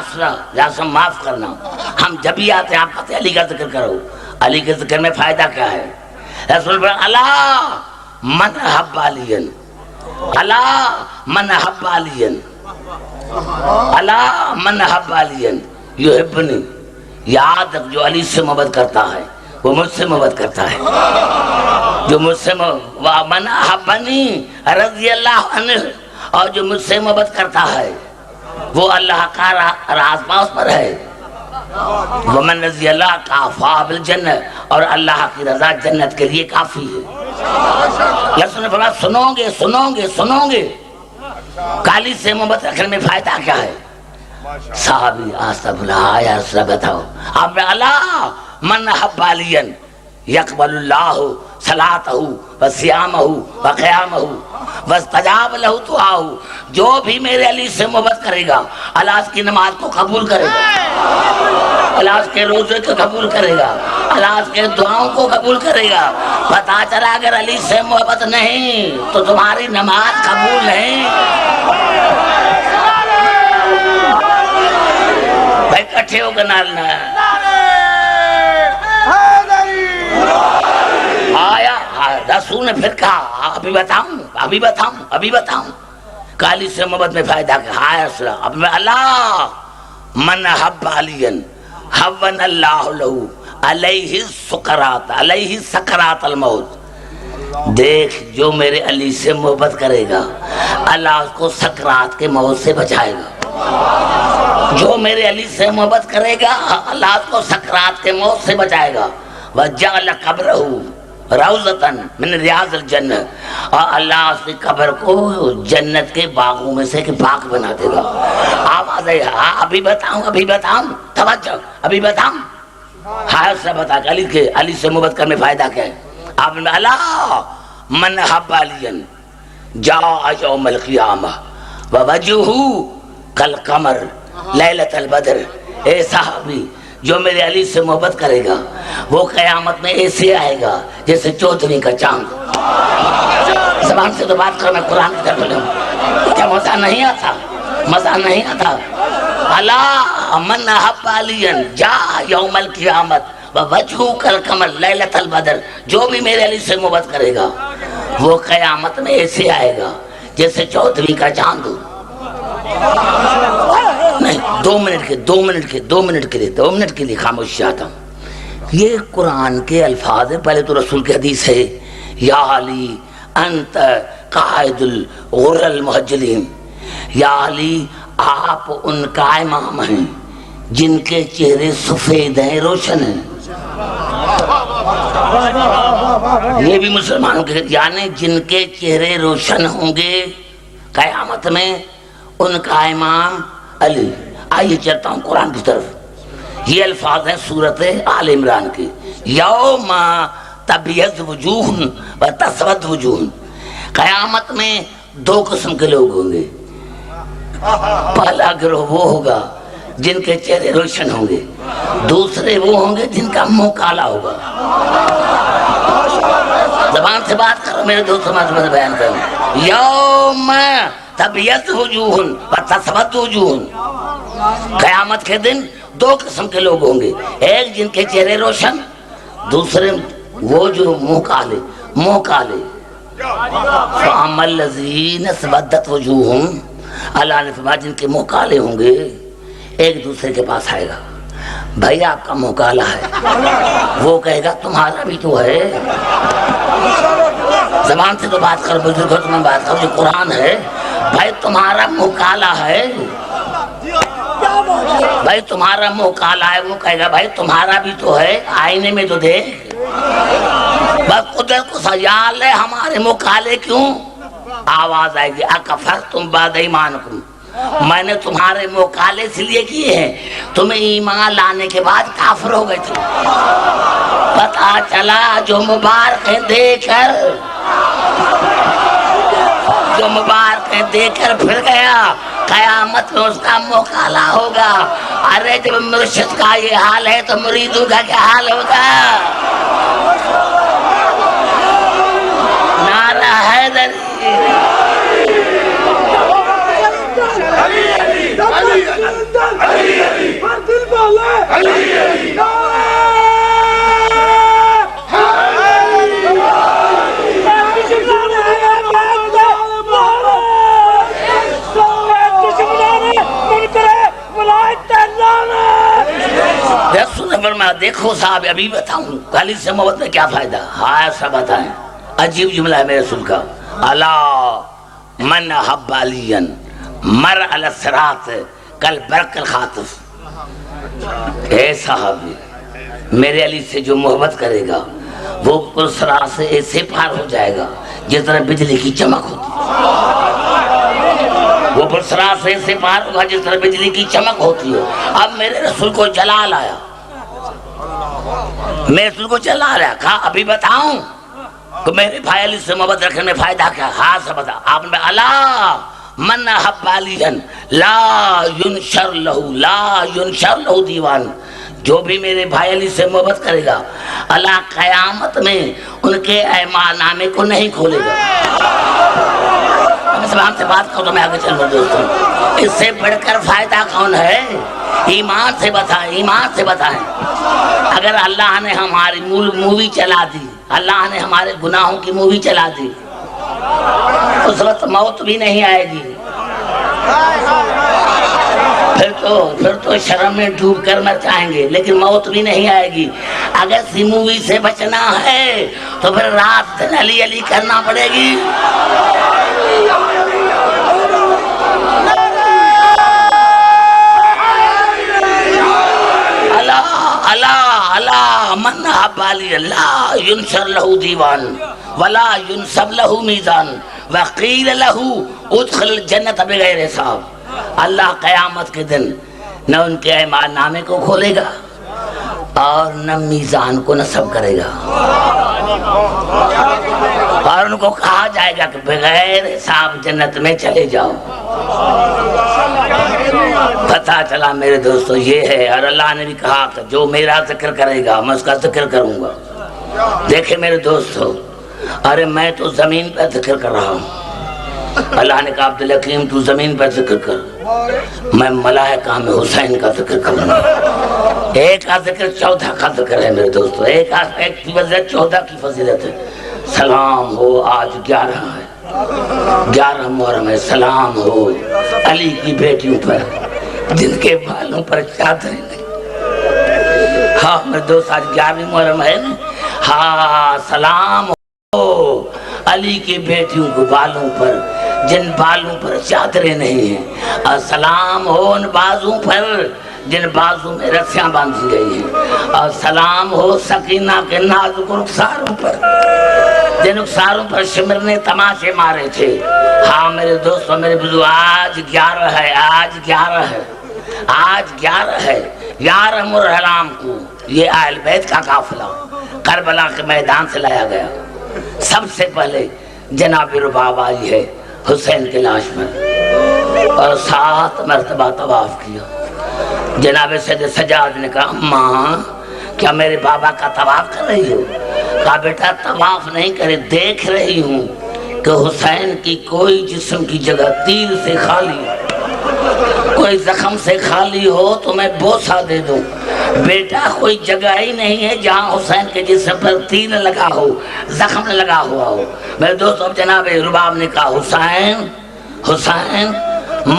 رسول معاف کرنا, ہم جب بھی آتے ہیں آپ کہتے ہیں علی کا ذکر کرو, علی کے ذکر میں فائدہ کیا ہے؟ رسول فرمایا الا من حب علی, الا من حب علی, الا من حب علی یحبنی. یاد رکھ جو علی سے محبت کرتا ہے وہ مجھ سے محبت کرتا ہے. جو مجھ سے من حبنی رضی اللہ عنہ, اور جو مجھ سے محبت کرتا ہے وہ اللہ کا راز پاس پر ہے. ومن رضی اللہ کا فاب الجنہ, اور اللہ کی رضا جنت کے لیے کافی ہے. رسول نے فرمایا سنو گے کالی سے محبت رکھنے میں فائدہ کیا ہے؟ صحابی آستہ بلا, یا رسول بتاؤ. آپ نے اللہ من حب علی یقبل اللہ صلاتہ وصیامہ وقیامہ واستجاب لہ دعاہ. جو بھی میرے علی سے محبت کرے گا اللہ اس کی نماز کو قبول کرے گا, اللہ اس کے روزے کو قبول کرے گا, اللہ اس کے دعاؤں کو قبول کرے گا. پتہ چلا اگر علی سے محبت نہیں تو تمہاری نماز قبول نہیں. بھائی کٹھے ہو کے نالنا آیا. رسول نے پھر کہا ابھی بتاؤں کالی سے محبت میں فائدہ کیا؟ اب میں اللہ من حب علی حون اللہ لہو علیہ سکرات الموت. دیکھ جو میرے علی سے محبت کرے گا اللہ اس کو سکرات کے موت سے بچائے گا. جو میرے علی سے محبت کرے گا اللہ اس کو سکرات کے موت سے بچائے گا. وجعل قبرہ روضۃ من ریاض الجنہ, اور اللہ اس کی قبر کو جنت کے باغوں میں سے ایک باغ بنا دے گا. آواز ہے ابھی بتاؤں توجہ, ابھی بتاؤں. ہاں سے بتا کہ علی سے محبت کرنے فائدہ کیا ہے؟ آپ نے اللہ من حب علی جاء یوم القیامہ ووجہہ کالقمر لیلۃ البدر. اے صحابی جو میرے علی سے محبت کرے گا وہ قیامت میں ایسے آئے گا جیسے چودھویں کا چاند. زبان سے تو بات کر, میں قرآن کی طرف لوں, کیا مزہ نہیں آتا؟ اللہ من حب علی جاء یوم القیامت ووجہہ کالقمر لیلۃ البدر. جو بھی میرے علی سے محبت کرے گا وہ قیامت میں ایسے آئے گا جیسے چودھویں کا چاند. نہیں, 2 منٹ کے لیے خاموش جاتا ہوں. یہ قرآن کے الفاظ ہیں. پہلے تو رسول کی حدیث ہے یا علی انت قائد الغر المحجلین. یا علی آپ ان کا امام ہیں جن کے چہرے سفید ہیں, روشن ہیں. یہ بھی مسلمانوں کے, یعنی جن کے چہرے روشن ہوں گے قیامت میں ان کا امام علی. آئیے چلتا ہوں قرآن کی طرف. یہ الفاظ ہیں سورت آل عمران کی. یوم تبیض وجوہ و تسود وجوہ. قیامت میں 2 قسم کے لوگ ہوں گے. پہلا گروہ وہ ہوگا جن کے چہرے روشن ہوں گے، دوسرے وہ ہوں گے جن کا منہ کالا ہوگا۔ زبان سے بات کرو میرے دوستوں، میں بیان کروں۔ یوم تبیض وجوہ وتسود وجوہ، قیامت کے دن دو قسم کے لوگ ہوں گے، ایک جن کے چہرے روشن، دوسرے وہ جو منہ کالے۔ فَأَمَّا الَّذِينَ اسْوَدَّتْ وُجُوهُهُمْ، اللہ نے فرمایا جن کے منہ کالے ہوں گے، ایک دوسرے کے پاس آئے گا، بھائی آپ کا منہ کالا ہے، وہ کہے گا تمہارا بھی تو ہے۔ زبان سے تو بات کرو بزرگوں، تمہیں بات کرو، جو قرآن ہے، بھائی تمہارا منہ کالا ہے، بھائی تمہارا منہ کالا ہے، وہ کہے گا بھائی تمہارا بھی تو ہے، آئینے میں تو دیکھ۔ بس قدرت کو سجال ہے، ہمارے منہ کالے کیوں؟ آواز آئے گی اکفرتم بعد ایمانکم، میں نے تمہارے منہ کالے اس لیے کیے ہیں تمہیں ایمان لانے کے بعد کافر ہو گئے تھے۔ پتہ چلا جو مبارکیں دے کر پھر گیا، قیامت میں اس کا منہ کالا ہوگا۔ ارے جب مرشد کا یہ حال ہے تو مریدوں کا کیا حال ہوگا؟ نعرہ حیدری، دیکھو صاحب ابھی بتاؤں خالی سے محبت میں کیا فائدہ؟ ہاں سب بتائیں، عجیب جملہ ہے میرے رسول کا، الا من حب علیا مر علی الصراط کل برق الخاطف، اے صحابی میرے علی سے جو محبت کرے گا وہ پل صراط سے ایسے پار ہو جائے گا جس طرح بجلی کی چمک ہوتی ہے، وہ پل صراط سے ایسے پار ہوگا جس طرح بجلی کی چمک ہوتی ہے۔ اب میرے رسول کو جلال آیا، میں رسول کو جلال آیا، کہا ابھی بتاؤں کہ میرے بھائی علی سے محبت رکھنے میں فائدہ کیا؟ ہاں سب بتا۔ آپ نے الا من حب علیا لا ینشر لہ دیوان، جو بھی میرے بھائی علی سے محبت کرے گا اللہ قیامت میں ان کے اعمال نامے کو نہیں کھولے گا۔ زبان سے بات کرو تو میں آگے چلوں دوستوں، اس سے بڑھ کر فائدہ کون ہے؟ ایمان سے بتائیں، ایمان سے بتائیں۔ اگر اللہ نے ہماری مووی چلا دی، اللہ نے ہمارے گناہوں کی مووی چلا دی، اس وقت موت بھی نہیں آئے گی، پھر تو شرم میں ڈوب کر مر جائیں گے، لیکن موت بھی نہیں آئے گی۔ اگر سی مووی سے بچنا ہے تو پھر رات دن علی علی کرنا پڑے گی۔ اللہ من حب علی لا ینشر لہ دیوان ولا ینصب لہ میزان وقیل لہ ادخل الجنت بغیر حساب، اللہ قیامت کے دن نہ ان کے اعمال نامے کو کھولے گا اور نہ میزان کو نصب کرے گا، اور ان کو کہا جائے گا کہ بغیر حساب جنت میں چلے جاؤ۔ پتہ چلا میرے دوستو یہ ہے، اور اللہ نے بھی کہا کہ جو میرا ذکر کرے گا میں اس کا ذکر کروں گا۔ دیکھیں میرے دوستو، ارے میں تو زمین پر ذکر کر رہا ہوں، اللہ نے کہا عبدالحکیم تو زمین پر ذکر کر، میں ملائکہ میں حسین کا ذکر کروں گا۔ ایک کا ذکر 14 کا ذکر ہے میرے دوستو، ایک کی فضیلت 14 کی فضیلت ہے۔ سلام ہو آج 11 ہے، 11 محرم ہے، سلام ہو علی کی بیٹیوں پر جن کے بالوں پر چادریں نہیں۔ ہاں میرے دوست آج 11 محرم ہے نا، ہاں سلام ہو علی کی بیٹیوں کو بالوں پر جن بالوں پر چادریں نہیں ہیں، اور سلام ہو ان بازوں پر جن بازوں میں رسیاں باندھی گئی ہیں، اور سلام ہو سکینہ کے نازک رخساروں پر جن رخساروں پر شمر نے تماشے مارے تھے۔ ہاں میرے دوستو میرے بزرگ، آج 11 ہے، آج 11 ہے، آج 11 ہے۔ 11 محرم کو یہ اہل بیت کا قافلہ کربلا کے میدان سے لایا گیا۔ سب سے پہلے جناب رباب آئی ہے حسین کی لاش پر، اور 7 مرتبہ طواف کیا، جناب سید سجاد نے کہا اماں کیا میرے بابا کا طواف کر رہی ہو؟ کہا بیٹا طواف نہیں کرے، دیکھ رہی ہوں کہ حسین کی کوئی جسم کی جگہ تیر سے خالی، کوئی زخم سے خالی ہو تو میں بوسہ دے دوں۔ بیٹا کوئی جگہ ہی نہیں ہے جہاں حسین کے جسم پر تیر نہ لگا ہو، زخم نہ لگا ہوا ہو۔ میرے دوست اب جناب رباب نے کہا حسین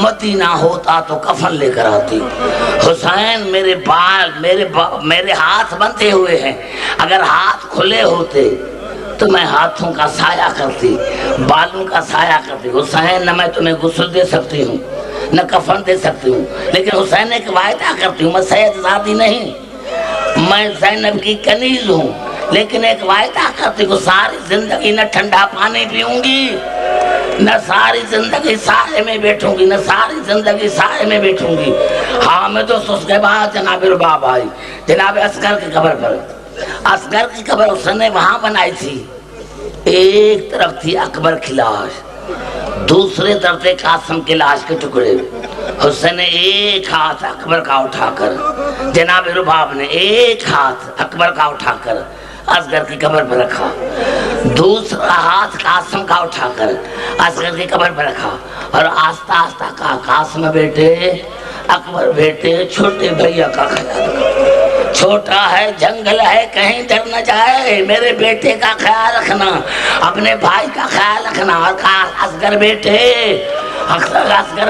مدینہ ہوتا تو کفن لے کر آتی، حسین میرے بال میرے ہاتھ بندھے ہوئے ہیں، اگر ہاتھ کھلے ہوتے تو میں ہاتھوں کا سایہ کرتی، بالوں کا سایہ کرتی۔ حسین نہ میں تمہیں غسل دے سکتی ہوں نہ کفن دے سکتی ہوں، لیکن حسین ایک وعدہ کرتی ہوں، میں سید زادی نہیں، میں زینب کی کنیز ہوں، لیکن ایک وعدہ کرتی ہوں ساری زندگی نہ ٹھنڈا پانی پیوں گی، نہ ساری زندگی سائے میں بیٹھوں گی، نہ ساری زندگی سائے میں بیٹھوں گی۔ ہاں میں دوست اس کے بعد جناب رباب آئی، جناب اصغر کی قبر پر۔ اصغر کی قبر اس نے وہاں بنائی تھی، ایک طرف تھی اکبر کی لاش، دوسرے طرف تھے قاسم کی لاش کے ٹکڑے۔ حسین نے ایک ہاتھ اکبر کا اٹھا کر، جناب رباب نے ایک ہاتھ اکبر کا اٹھا کر اصغر کی قبر پر رکھا، دوسرا ہاتھ قاسم کا اٹھا کر اصغر کی قبر پر رکھا، اور آہستہ آہستہ کہا قاسم بیٹے، اکبر بیٹے، چھوٹے بھیا کا خیال رکھنا، چھوٹا ہے، جنگل ہے، کہیں ڈر نہ جائے، میرے بیٹے کا خیال رکھنا، اپنے بھائی کا خیال رکھنا۔ اور کہا اصغر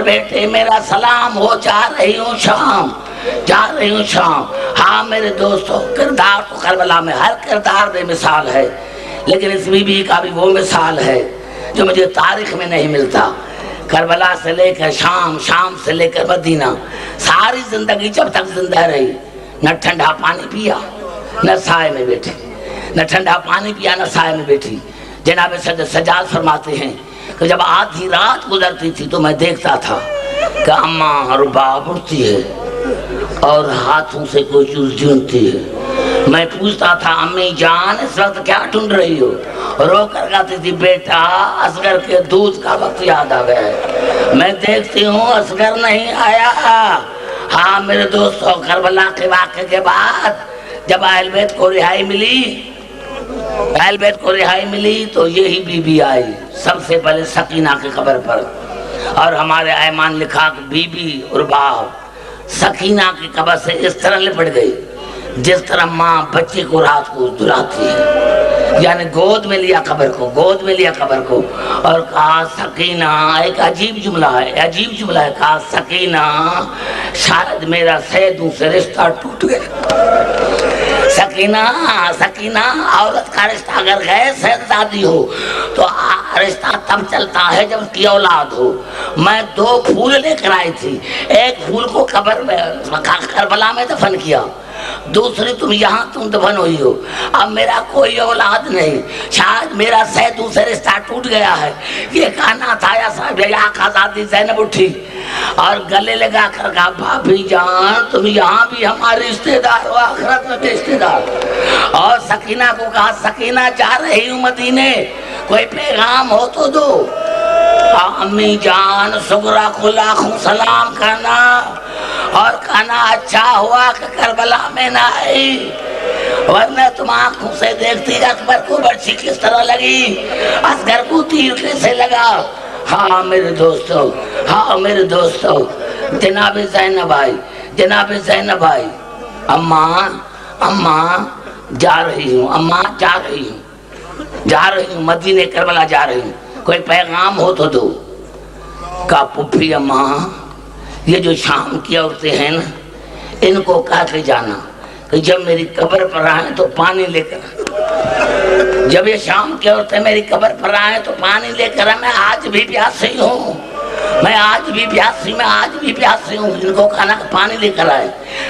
بیٹے میرا سلام ہو، جا رہی ہوں شام۔ ہاں میرے دوستو، کردار تو کربلا میں ہر کردار بے مثال ہے، لیکن اس بی بی کا بھی وہ مثال ہے جو مجھے تاریخ میں نہیں ملتا۔ کربلا سے لے کر شام، شام سے لے کر مدینہ، ساری زندگی جب تک زندہ رہی، نہ ٹھنڈا پانی پیا نہ سائے میں بیٹھی، نہ ٹھنڈا پانی پیا نہ سائے میں بیٹھی۔ جناب سید سجاد فرماتے ہیں کہ جب آدھی رات گزرتی تھی تو میں دیکھتا تھا کہ اماں رباب اٹھتی ہے اور ہاتھوں سے کوئی چیز ڈھونڈتی ہے۔ میں پوچھتا تھا امی جان اس وقت کیا ڈھونڈ رہی ہو؟ رو کر کہتی تھی بیٹا اصغر کے دودھ کا وقت یاد آ گیا ہے، میں دیکھتی ہوں اصغر نہیں آیا۔ ہاں میرے دوستو، کربلا کے واقعے کے بعد جب اہل بیت کو رہائی ملی تو یہی بی بی آئی سب سے پہلے سکینہ کی قبر پر، اور ہمارے ایمان لکھا کہ بی بی رباب سکینہ کی قبر سے اس طرح لپٹ گئی جس طرح ماں بچے کو رات کو دلاتی ہے، یعنی گود میں لیا قبر کو اور کہا سکینہ، ایک عجیب جملہ ہے، کہا سکینہ شاید میرا سیدوں سے رشتہ ٹوٹ گیا۔ سکینہ عورت کا رشتہ اگر غیر سیدزادی ہو تو رشتہ تب چلتا ہے جب کی اولاد ہو۔ میں 2 پھول لے کر آئی تھی، ایک پھول کو کربلا میں دفن کیا، دوسری تم دفن ہوئی ہو، اب میرا کوئی اولاد نہیں، شاید میرا سیدوں سے رشتہ ٹوٹ گیا ہے۔ یہ کہنا تھا یا صاحب آزادی زینب اٹھی اور گلے لگا کر کہا بھابھی جان تم یہاں بھی ہمارے رشتے دار ہو، آخرت میں بھی رشتے دار۔ اور سکینہ کو کہا سکینہ جا رہی ہوں مدینے، کوئی پیغام ہو تو دو۔ امی جان سغرا کو لاکھوں سلام کرنا اور کہنا اچھا ہوا کہ کربلا میں نہ آئی، ورنہ تم آنکھوں سے دیکھتی اکبر کو برچھی کس طرح لگی، اصغر کو تیر کیسے لگا۔ ہاں میرے دوستو، جناب زینب آئی، اماں جا رہی ہوں مدینے کربلا جا رہی ہوں، کوئی پیغام ہو تو دو۔ کہا پپھی اماں یہ جو شام کی عورتیں ہیں نا، ان کو کہہ کے جانا کہ جب میری قبر پر آئیں تو پانی لے کر، جب یہ شام کی عورتیں میری قبر پر آئیں تو پانی لے کر، میں آج بھی پیاسی ہوں، میں آج بھی پیاسی ہوں، ان کو کہنا کہ پانی لے کر آئے۔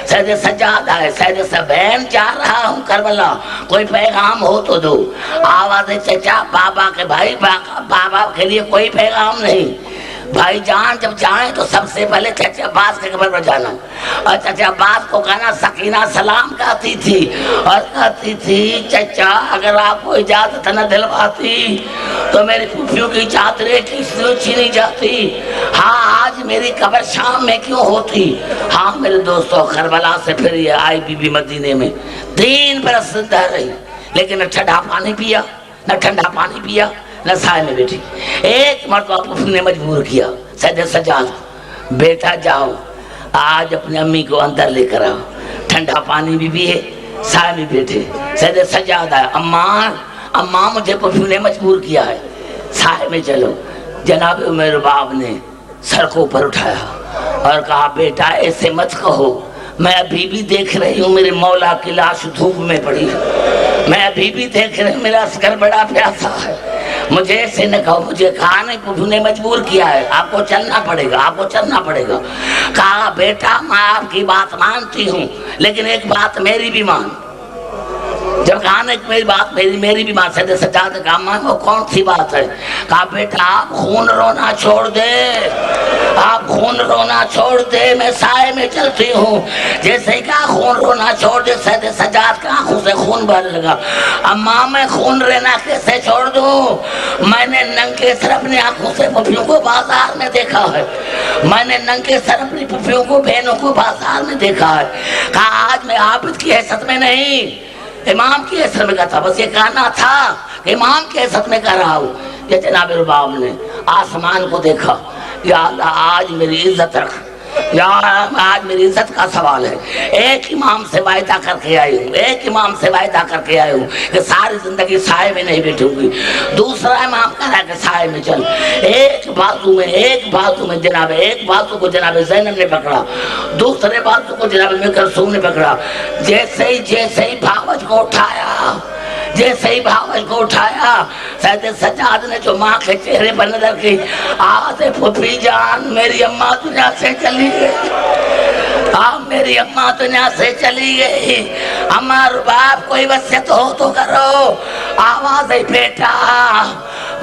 سید سجاد آئے، سید سبین جا رہا ہوں کربلا، کوئی پیغام ہو تو دو۔ آواز چچا بابا کے بھائی، بابا کے لیے کوئی پیغام نہیں، بھائی جان جب جائیں تو سب سے پہلے چچا عباس کے قبر پر جانا، اور چچا عباس کو کہنا سکینہ سلام کہتی تھی اور کہتی تھی چچا اگر آپ کو اجازت نہ دلواتی تو میری پھوپھیوں کی چادریں کسی چھینی جاتی۔ ہاں آج میری قبر شام میں کیوں ہوتی؟ ہاں میرے دوستوں، کربلا سے پھر یہ آئی بی بی مدینے میں 3 برس زندہ رہی، لیکن نہ ٹھنڈا پانی پیا، نہ ٹھنڈا پانی پیا، نہ سائے میں بیٹھی۔ ایک مرتبہ پھوپھی نے مجبور کیا سید سجاد، بیٹا جاؤ آج اپنی امی کو اندر لے کر آؤ، ٹھنڈا پانی بھی ہے، سائے میں بیٹھے۔ سید سجاد آیا، اماں مجھے پھوپھی نے مجبور کیا ہے، سائے میں چلو۔ جناب عمر باب نے سر کو اوپر اٹھایا اور کہا بیٹا ایسے مت کہو، میں ابھی بھی دیکھ رہی ہوں میرے مولا کی لاش دھوپ میں پڑی ہے، میں ابھی بھی دیکھ رہی ہوں میرا عسکر بڑا پیاسا ہے، مجھے ایسے نہ کہو۔ مجھے کہا نہیں، پھوپھی نے مجبور کیا ہے، آپ کو چلنا پڑے گا، آپ کو چلنا پڑے گا۔ کہا بیٹا میں آپ کی بات مانتی ہوں، لیکن ایک بات میری بھی مان۔ جب کہا نا میری بات میری بھی بات، سید سجاد نے کہا ماں وہ کون سی بات ہے؟ کہا بیٹا آپ خون رونا چھوڑ دے، آپ خون رونا چھوڑ دے، میں سائے میں چلتی ہوں۔ جیسے ہی کہا خون رونا چھوڑ دے، سید سجاد کی آنکھوں سے خون بہنے لگا۔ اماں میں خون رہنا کیسے چھوڑ دوں؟ میں نے ننگے سر اپنی آنکھوں سے پھوپھیوں کو بازار میں دیکھا ہے، میں نے ننگے سر اپنی پھوپھیوں کو بہنوں کو بازار میں دیکھا ہے۔ کہا آج میں عابد کی حیثیت میں نہیں، امام کی حیثیت میں کہا تھا، بس یہ کہنا تھا کہ امام کی حیثیت میں کہہ رہا ہوں۔ یہ جناب رباب نے آسمان کو دیکھا، یا اللہ آج میری عزت رکھ، یا آج میری عزت کا سوال ہے۔ ایک امام سے وعدہ کر کے آئی ہوں، ایک امام سے وعدہ کر کے آئی ہوں کہ ساری زندگی سائے میں نہیں بیٹھوں گی۔ دوسرا امام کہہ رہا ہے کہ سائے میں چل۔ ایک بازو میں جناب، ایک بازو کو جناب زینب نے پکڑا، دوسرے بازو کو جناب ام کلثوم نے پکڑا۔ جیسے ہی بھاوج کو اٹھایا، جیسے ہی بھاوج کو اٹھایا، سید سجاد نے جو ماں کے چہرے پر نظر کی، آج پھوپھی جان میری اماں دنیا سے چلی گئی، میری اماں دنیا سے چلی گئی۔ اماں رباب کوئی وصیت ہو تو کرو۔ آواز ہے بیٹا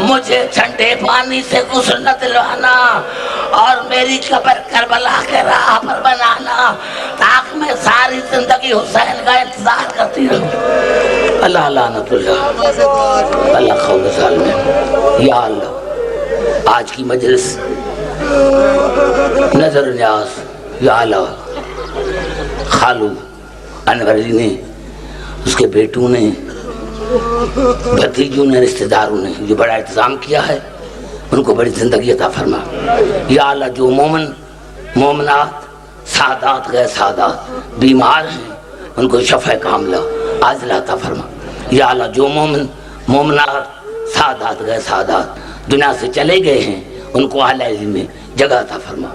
مجھے ٹھنڈے پانی سے غسل نہ دلوانا اور میری قبر کربلا کے راہ پر بنانا، تاکہ میں ساری زندگی حسین کا انتظار کرتی رہوں۔ اللہ لعنت اللہ، اللہ خوف ظالم۔ یا اللہ آج کی مجلس نظر نیاز، یا اللہ خالو انور علی نے، اس کے بیٹوں نے، بھتیجوں نے، رشتہ داروں نے جو بڑا انتظام کیا ہے، ان کو بڑی زندگی عطا فرما۔ یا اللہ جو مومنات سادات غیر سادات بیمار ہیں، ان کو شفا کاملہ عاجلہ عطا فرما۔ یا اللہ جو مومنات سادات غیر سادات دنیا سے چلے گئے ہیں، ان کو اعلی علم میں جگہ عطا فرما۔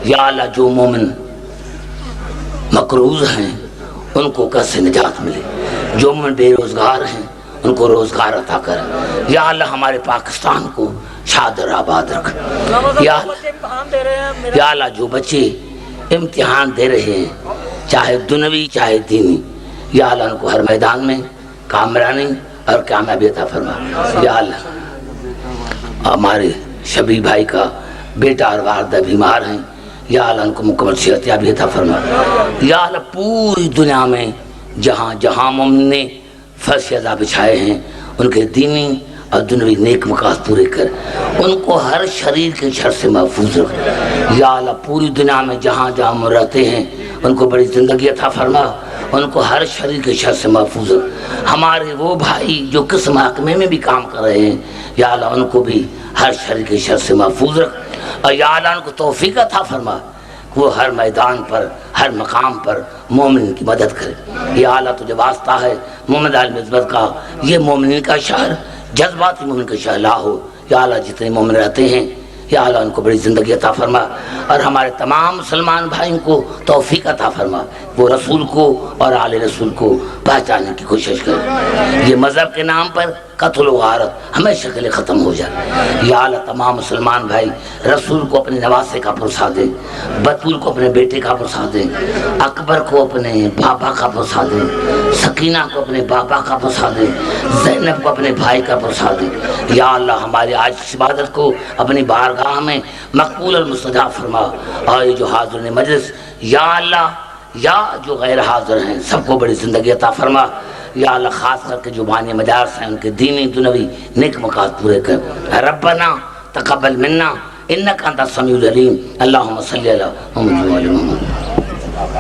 یا اللہ جو مومن مقروض ہیں، ان کو قرض سے نجات ملے، جو مومن بے روزگار ہیں، ان کو روزگار عطا کر۔ یا اللہ ہمارے پاکستان کو شاد اور آباد رکھ۔ یا اللہ جو بچے امتحان دے رہے ہیں، چاہے دنوی چاہے دینی، یا اللہ ان کو ہر میدان میں کامرانی اور کامیابی عطا فرما۔ یا اللہ ہمارے شبی بھائی کا بیٹا اور والدہ بیمار ہیں، یا اللہ ان کو مکمل صحت یابی عطا فرما۔ یا اللہ پوری دنیا میں جہاں جہاں مومن نے فرش عذاب بچھائے ہیں، ان کے دینی اور دنوی نیک مقاصد پورے کر، ان کو ہر شریر کے شر سے محفوظ رکھ۔ یا اللہ پوری دنیا میں جہاں جہاں ہم رہتے ہیں، ان کو بڑی زندگی عطا فرما، ان کو ہر شریر کے شر سے محفوظ رکھ۔ ہمارے وہ بھائی جو کس محکمے میں بھی کام کر رہے ہیں، یا اللہ ان کو بھی ہر شریر کے شر سے محفوظ رکھ، اور یا اللہ ان کو توفیق عطا فرما، وہ ہر میدان پر ہر مقام پر مومن کی مدد کرے۔ یا اللہ تجھے واسطہ ہے محمد عالم عزت کا، یہ مومنین کا شہر، جذباتی مومن کا شہر لاہور۔ یا اللہ جتنے مومن رہتے ہیں، یا اللہ ان کو بڑی زندگی عطا فرما، اور ہمارے تمام مسلمان بھائیوں کو توفیق عطا فرما، وہ رسول کو اور آل رسول کو پہچاننے کی کوشش کرے۔ یہ مذہب کے نام پر قتل و غارت ہمیشہ کے لیے ختم ہو جائے۔ یا اللہ تمام مسلمان بھائی رسول کو اپنے نواسے کا پرسا دیں، بطول کو اپنے بیٹے کا پرسا دیں، اکبر کو اپنے بابا کا پرسا دیں، سکینہ کو اپنے بابا کا پرسا دیں، زینب کو اپنے بھائی کا پرسا دیں۔ یا اللہ ہماری آج کی عبادت کو اپنی بارگاہ میں مقبول اور مستجاب فرما، اور یہ جو حاضر مجلس، یا اللہ یا جو غیر حاضر ہیں، سب کو بڑی زندگی عطا فرما۔ یا اللہ خاص کر کے جو بانی مدارس ہیں، ان کے دینی دنوی نیک مقاصد پورے کر۔ ربنا تقبل منا انک انت السمیع العلیم اللہم صلی علی محمد و علی محمد